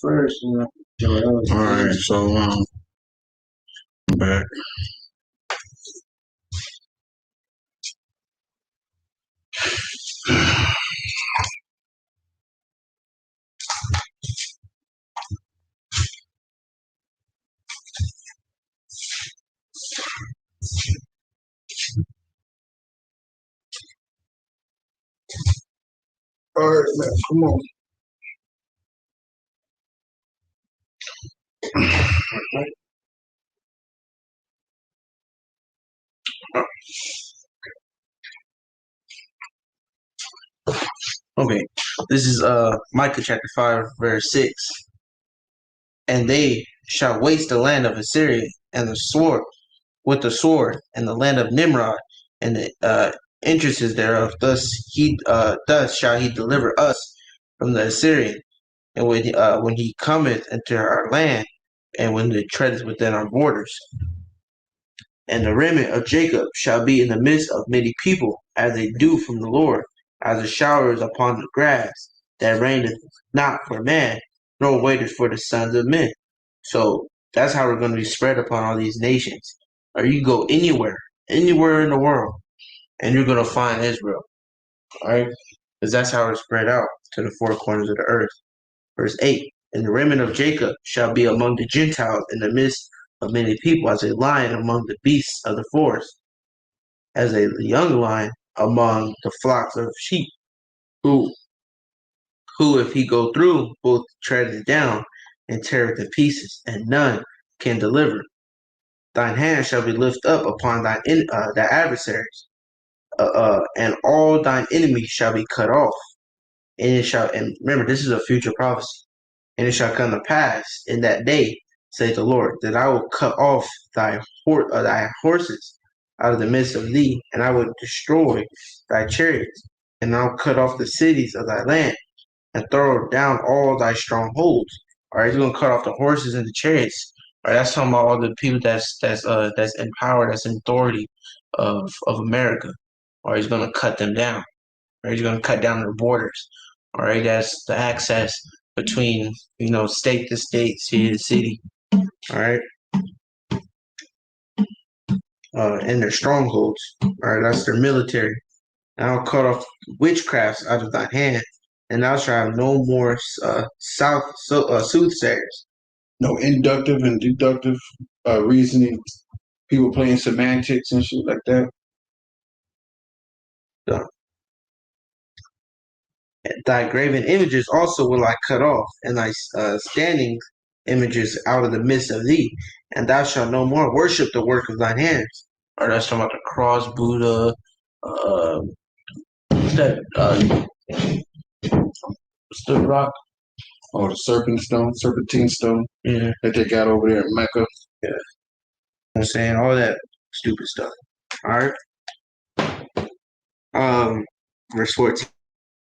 first, you know. Joel. All right, so I'm back. All right, man, come on. Okay, this is Micah chapter 5, verse 6. And they shall waste the land of Assyria and the sword with the sword, and the land of Nimrod and the entrances thereof. Thus shall he deliver us from the Assyrian, and when he cometh into our land, and when he treadeth within our borders. And the remnant of Jacob shall be in the midst of many people, as a dew from the Lord, as the showers upon the grass, that raineth not for man, nor waiteth for the sons of men. So that's how we're going to be spread upon all these nations. Or you go anywhere in the world, and you're going to find Israel. All right? Because that's how it's spread out to the four corners of the earth. Verse 8, and the remnant of Jacob shall be among the Gentiles in the midst of many people, as a lion among the beasts of the forest, as a young lion among the flocks of sheep, who if he go through, both treadeth down and teareth in pieces, and none can deliver. Thine hand shall be lifted up upon thy adversaries, and all thine enemies shall be cut off. And remember, this is a future prophecy. And it shall come to pass in that day, saith the Lord, that I will cut off thy horses out of the midst of thee, and I will destroy thy chariots, and I will cut off the cities of thy land, and throw down all thy strongholds. All right, he's gonna cut off the horses and the chariots. All right, that's talking about all the people that's in power, that's in authority of America. Or he's gonna cut them down. Or he's gonna cut down their borders. All right, that's the access between state to state, city to city. All right, and their strongholds. All right, that's their military. And I'll cut off witchcrafts out of thine hand, and thou shalt have no more soothsayers. No inductive and deductive reasoning. People playing semantics and shit like that. Thy graven images also will I cut off, and thy standing images out of the midst of thee, and thou shalt no more worship the work of thine hands. Or that's talking about the cross, Buddha, stood rock. Oh, the serpentine stone Yeah. that they got over there in MICAH. Yeah. I'm saying all that stupid stuff. All right. Verse 14.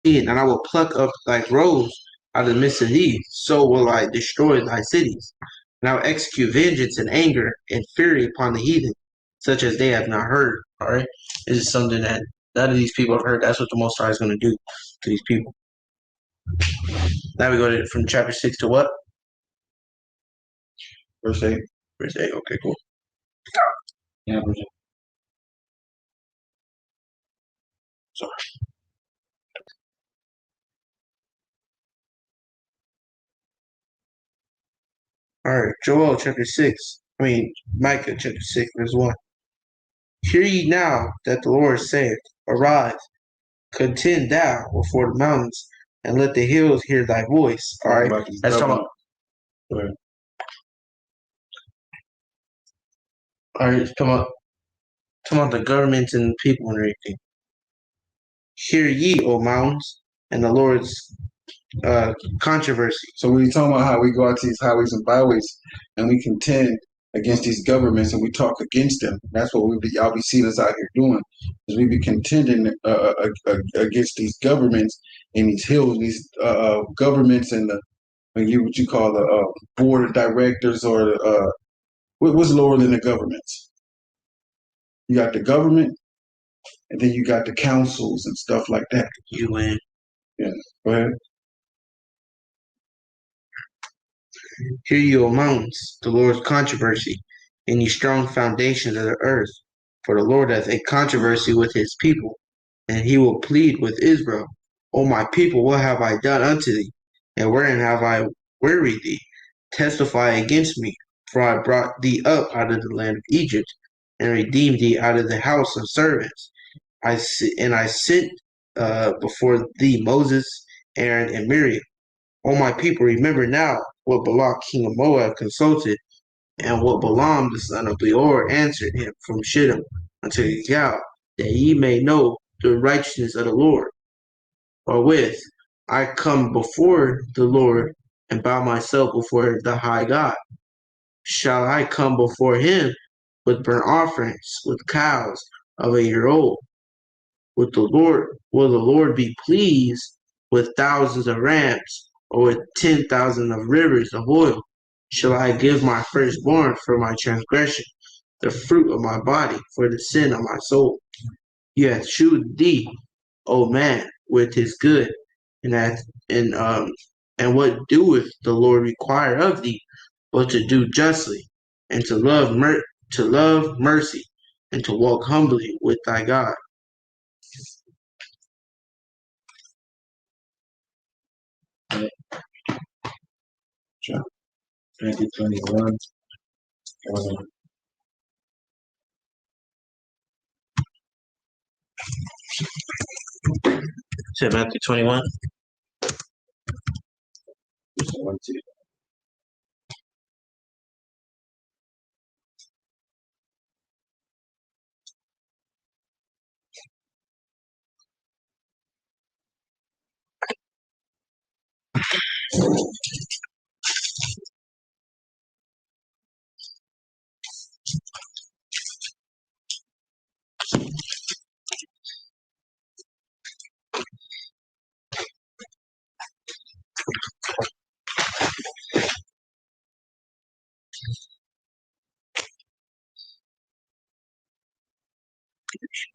And I will pluck up thy groves out of the midst of thee, so will I destroy thy cities. And I will execute vengeance and anger and fury upon the heathen, such as they have not heard. All right. This is something that none of these people have heard. That's what the Most High is going to do to these people. Now we go from chapter 6 to what? Verse 8. Verse 8. Okay, cool. Yeah, verse 8. Sorry. All right, Joel chapter 6. Micah chapter 6, verse 1. Hear ye now that the Lord saith, Arise, contend thou before the mountains, and let the hills hear thy voice. All right, that's talking about. All right, talking about the governments and the people and everything. Hear ye, O mountains, and the Lord's controversy. So we're talking about how we go out to these highways and byways, and we contend against these governments, and we talk against them. That's what y'all be seeing us out here doing, is we be contending against these governments and these hills, these governments, and what you call the board of directors, or what's lower than the governments? You got the government, and then you got the councils and stuff like that. UN. Yeah, go ahead. Hear you, O mountains, the Lord's controversy, and ye strong foundations of the earth. For the Lord hath a controversy with his people, and he will plead with Israel. O my people, what have I done unto thee? And wherein have I wearied thee? Testify against me, for I brought thee up out of the land of Egypt, and redeemed thee out of the house of servants. I sent before thee Moses, Aaron, and Miriam. O my people, remember now what Balak king of Moab consulted, and what Balaam the son of Beor answered him from Shittim unto Gilgal, that ye may know the righteousness of the Lord. Wherewith I come before the Lord and bow myself before the high God. Shall I come before him with burnt offerings, with cows of a year old? Will the Lord be pleased with thousands of rams, or with 10,000 of rivers of oil? Shall I give my firstborn for my transgression, the fruit of my body for the sin of my soul? He hath shewed thee, O man, with his good, and hath and what doeth the Lord require of thee, but to do justly, and to love mercy, and to walk humbly with thy God. Matthew 21. Said Matthew 21.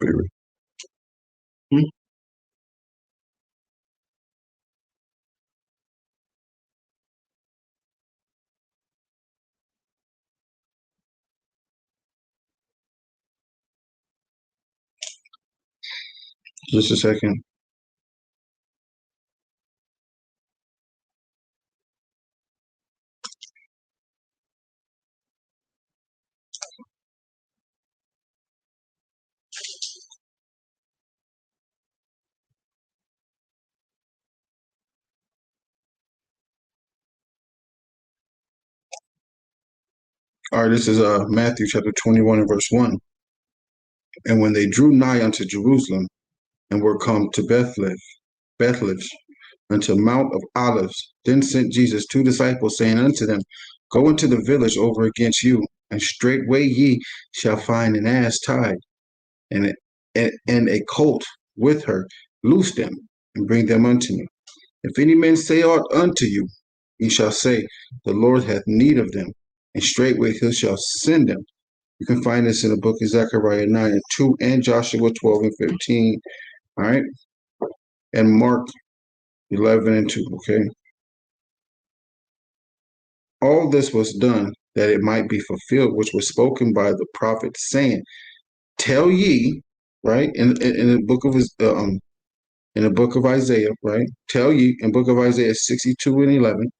Spirit. Just a second. All right, this is Matthew chapter 21 and verse 1. And when they drew nigh unto Jerusalem, and were come to Bethlehem, unto Mount of Olives, then sent Jesus two disciples, saying unto them, Go into the village over against you, and straightway ye shall find an ass tied, and a colt with her. Loose them, and bring them unto me. If any man say aught unto you, ye shall say, The Lord hath need of them, and straightway he shall send them. You can find this in the book of Zechariah 9 and 2 and Joshua 12 and 15. All right. And Mark 11 and 2. Okay. All this was done that it might be fulfilled, which was spoken by the prophet, saying, Tell ye, right, in the book of Isaiah, right? Tell ye in book of Isaiah 62 and 11,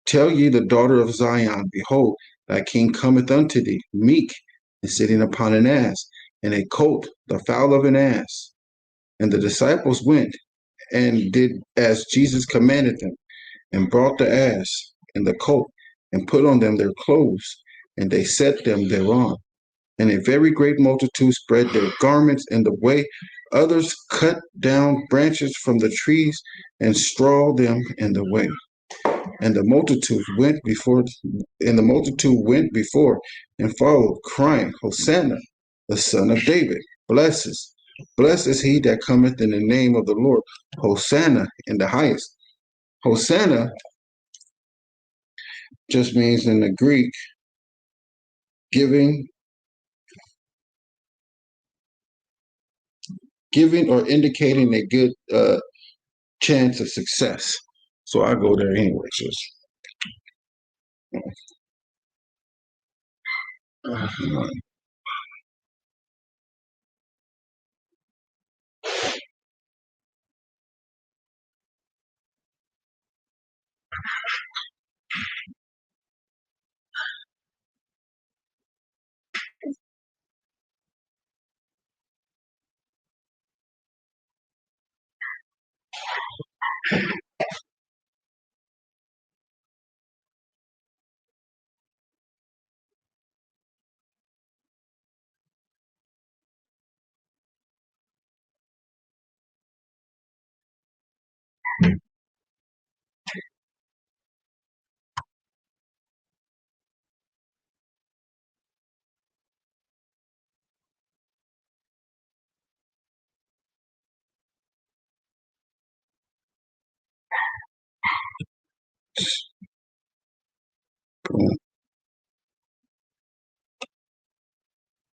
tell ye the daughter of Zion, behold, thy king cometh unto thee, meek, and sitting upon an ass, and a colt, the foal of an ass. And the disciples went and did as Jesus commanded them, and brought the ass and the colt, and put on them their clothes, and they set them thereon. And a very great multitude spread their garments in the way. Others cut down branches from the trees and strawed them in the way. And the multitude went before, and followed, crying, Hosanna, the Son of David. Blessed is he that cometh in the name of the Lord. Hosanna in the highest. Hosanna just means in the Greek, giving or indicating a good chance of success. So I go there anyway.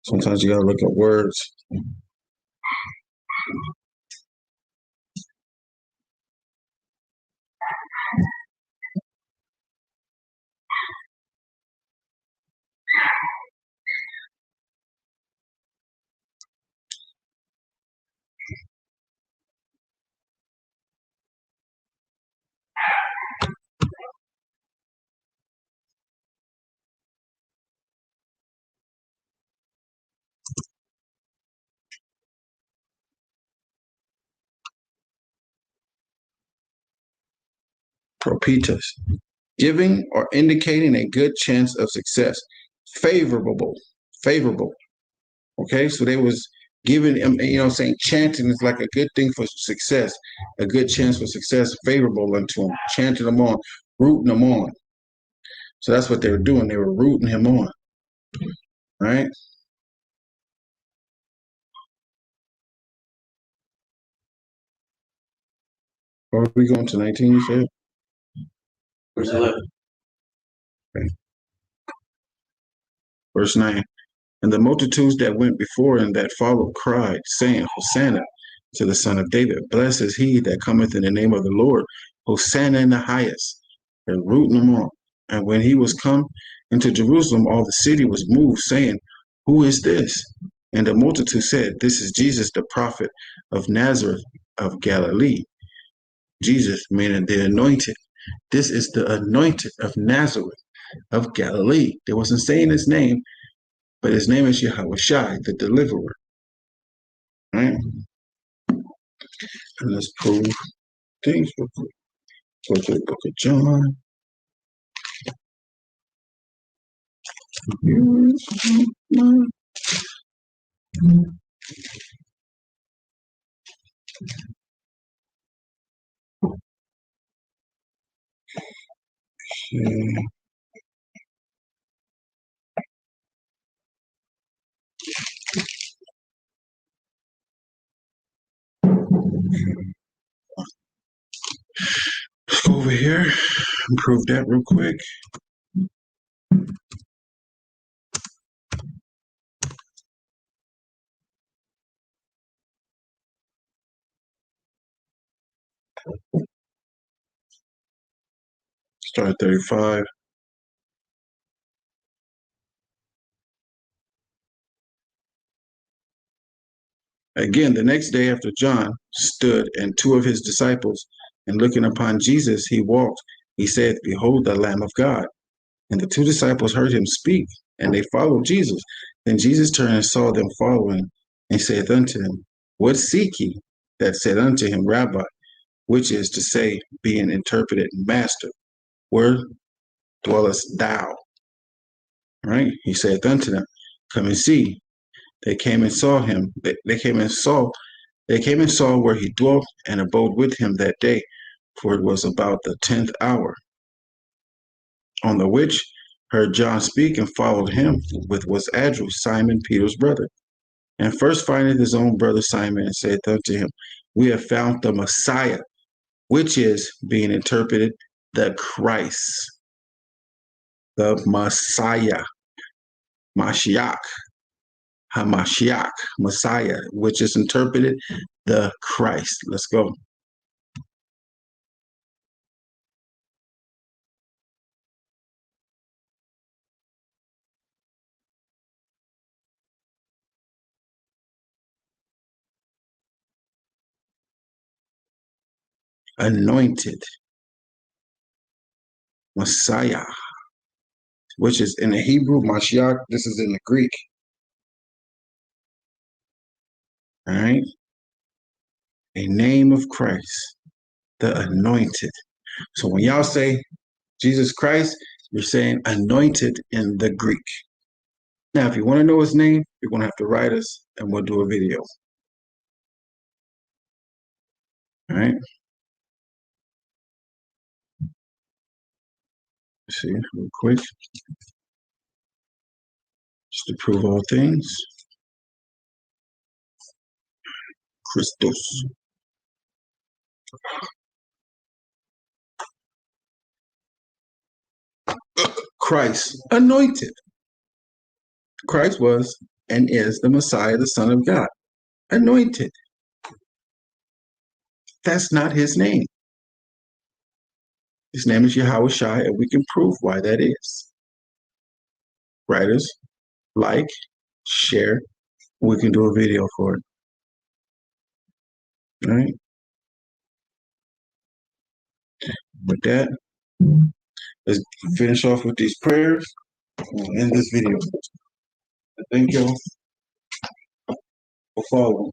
Sometimes you gotta look at words. Propitas. Giving or indicating a good chance of success. Favorable. Favorable. Okay, so they was giving him, saying chanting is like a good thing for success, a good chance for success, favorable unto him, chanting them on, rooting them on. So that's what they were doing. They were rooting him on, right? Or are we going to 19, you said? Verse 11. Okay. Verse 9. And the multitudes that went before and that followed cried, saying, Hosanna to the Son of David. Blessed is he that cometh in the name of the Lord. Hosanna in the highest. And rooting them on. And when he was come into Jerusalem, all the city was moved, saying, Who is this? And the multitude said, This is Jesus, the prophet of Nazareth of Galilee. Jesus, meaning the anointed. This is the anointed of Nazareth of Galilee. They wasn't saying his name, but his name is Yahushua, the deliverer. Right? And let's prove things real quick. Go to the book of John. Let's go over here and prove that real quick. Start at 35. Again, the next day after John stood and two of his disciples, and looking upon Jesus, he walked. He said, Behold the Lamb of God. And the two disciples heard him speak, and they followed Jesus. Then Jesus turned and saw them following, and saith unto them, What seek ye? That said unto him, Rabbi, which is to say, being interpreted, Master, where dwellest thou? Right? He saith unto them, Come and see. They came and saw him. They came and saw where he dwelt, and abode with him that day, for it was about the 10th hour. On the which heard John speak, and followed him, with was Andrew, Simon Peter's brother. And first findeth his own brother Simon, and saith unto him, We have found the Messiah, which is, being interpreted, the Christ, the Messiah, Mashiach, Hamashiach, Messiah, which is interpreted the Christ. Let's go. anointed Messiah, which is in the Hebrew, Mashiach. This is in the Greek. All right. A name of Christ, the anointed. So when y'all say Jesus Christ, you're saying anointed in the Greek. Now, if you want to know his name, you're going to have to write us and we'll do a video. All right. Let's see real quick. Just to prove all things. Christos. Christ, anointed. Christ was and is the Messiah, the Son of God. Anointed. That's not his name. His name is Yahweh Shai, and we can prove why that is. Writers, like, share. We can do a video for it. All right. With that, let's finish off with these prayers and end this video. Thank you for following.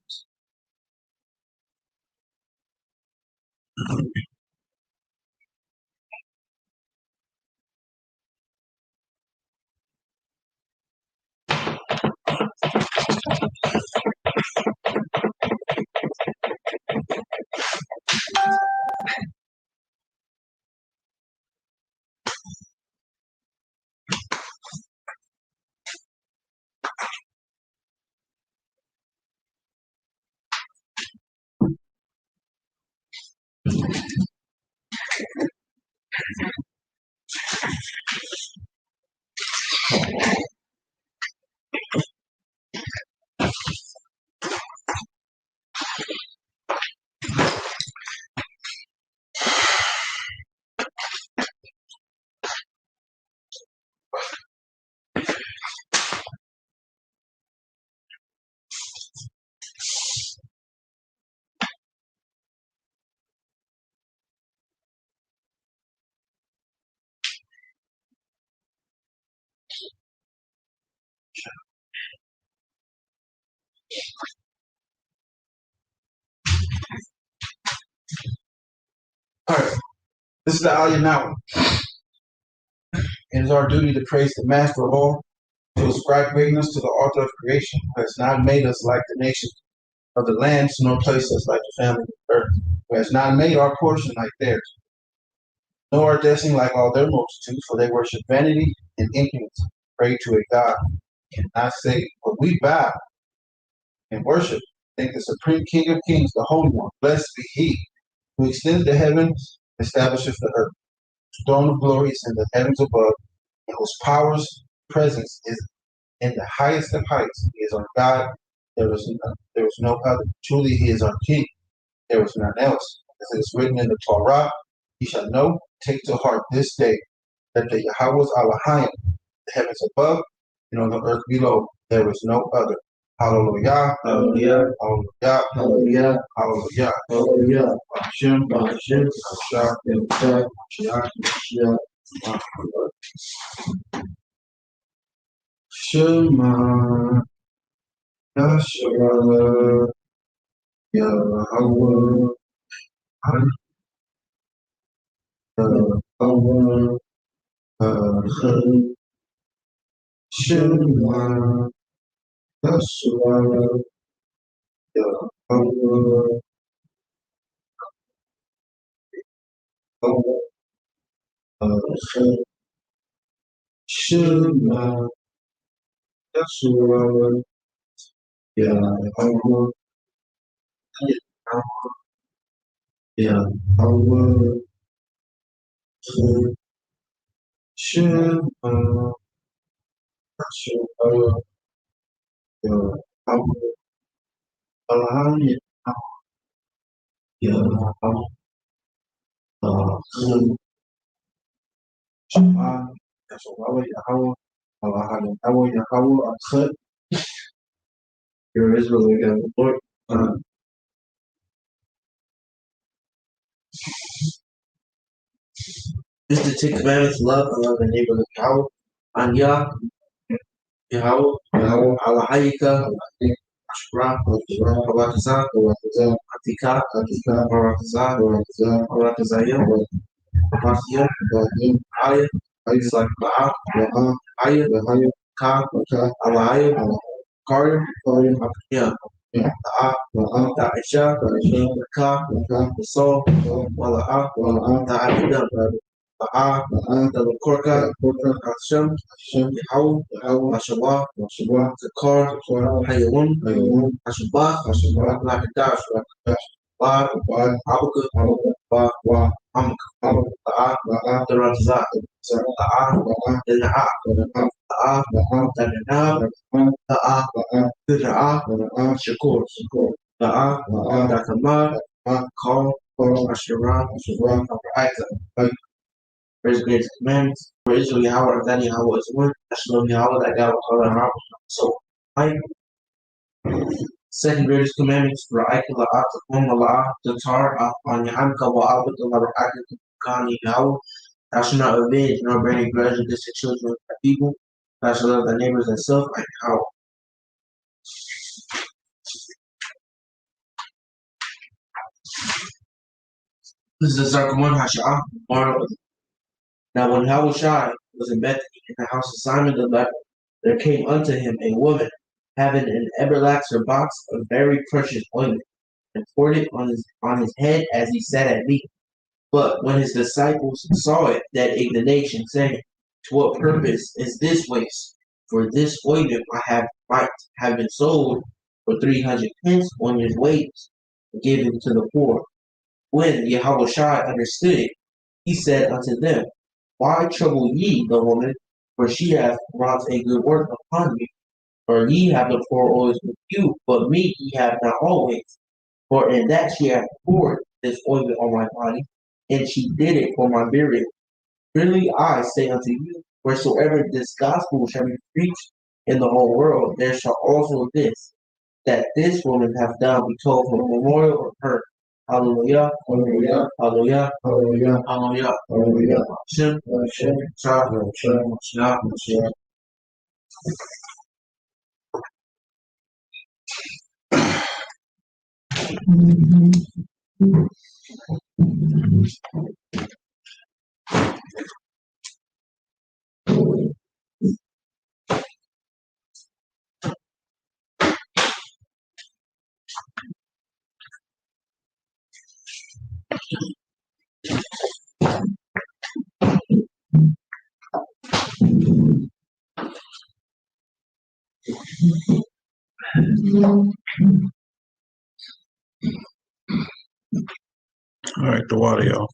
All right. This is the Aliyah now. It is our duty to praise the Master of all, to ascribe greatness to the author of creation, who has not made us like the nations of the lands, nor placed us like the family of the earth, who has not made our portion like theirs, nor our destiny like all their multitudes, for they worship vanity and impudence, pray to a God cannot save. But we bow and worship, thank the supreme King of Kings, the Holy One. Blessed be He who extends the heavens, establishes the earth. His throne of glory is in the heavens above, and whose power's presence is in the highest of heights. He is our God. There is no other. Truly, He is our King. There is none else. As it is written in the Torah, He shall know, take to heart this day, that the Yahweh's Elohim, the heavens above and on the earth below, there is no other. Hallelujah. Hallelujah. Hallelujah. Hallelujah. Hallelujah. Hallelujah. Hashem. Hashem. Shah. Yahusha. Shah. Mashiach. Shema. Yahshua. Yahweh. Yahweh. Shema. Yahshua. Yahweh. Shema. Yahshua. Yahweh. Yahweh. Shema. Yahshua. Yahweh. Alani. Yahweh. Shema. Yahshua. Yahweh. Alani. Yahweh. Achad. Here is the Lord. This is the 10 commandments: love the neighbor like Yahweh. Anya, Yahweh, Alahayika, Ashra, Haratazah, Atika, Haratazah, Haratazayah, Haratazah, Aya, Isaac, Aya, Ka, Alahaya, Karim, Apia, Isha, Ka, the soul, Wala'a, Ta'adam, the Korka, Hashem, Yahweh, Mashallah, Zakar, Hayawun, Hashabah, Lakadash, Ba, Abuka, Ba, Amka, the Razak, the Na'a, the Shakur, the Kamar, Call, Asherah, Isaac. First greatest commandments for Israel, Yahweh, that Yahweh is one. National Yahweh, that God will call Yahweh. So, second greatest commandments for Aikala, Atakum, Allah, the Tar, on Yahamka, Wa'abud, Allah, Akil, Kani, Yahweh. Thou shalt not avenge nor bear any grudge against the children of thy people. Thou shalt love thy neighbors and self, like Yahweh. This is the one Hasha'ah, moral. Now when Yahushai was in Bethany in the house of Simon the leper, there came unto him a woman having an eberlaxer box of very precious ointment, and poured it on his head as he sat at meat. But when his disciples saw it, that indignation, saying, to what purpose is this waste? For this ointment might have been sold for 300 pence on his wages, and given to the poor. When Yahushua understood it, he said unto them, why trouble ye the woman? For she hath wrought a good work upon me. For ye have the poor always with you, but me ye have not always. For in that she hath poured this ointment on my body, and she did it for my burial. Really I say unto you, wheresoever this gospel shall be preached in the whole world, there shall also that this woman hath done be told for a memorial of her. Hallelujah, hallelujah, hallelujah, hallelujah, hallelujah, hallelujah. Shem, Shem, Shah, Shem, Shah, Shem. All right, the water, y'all.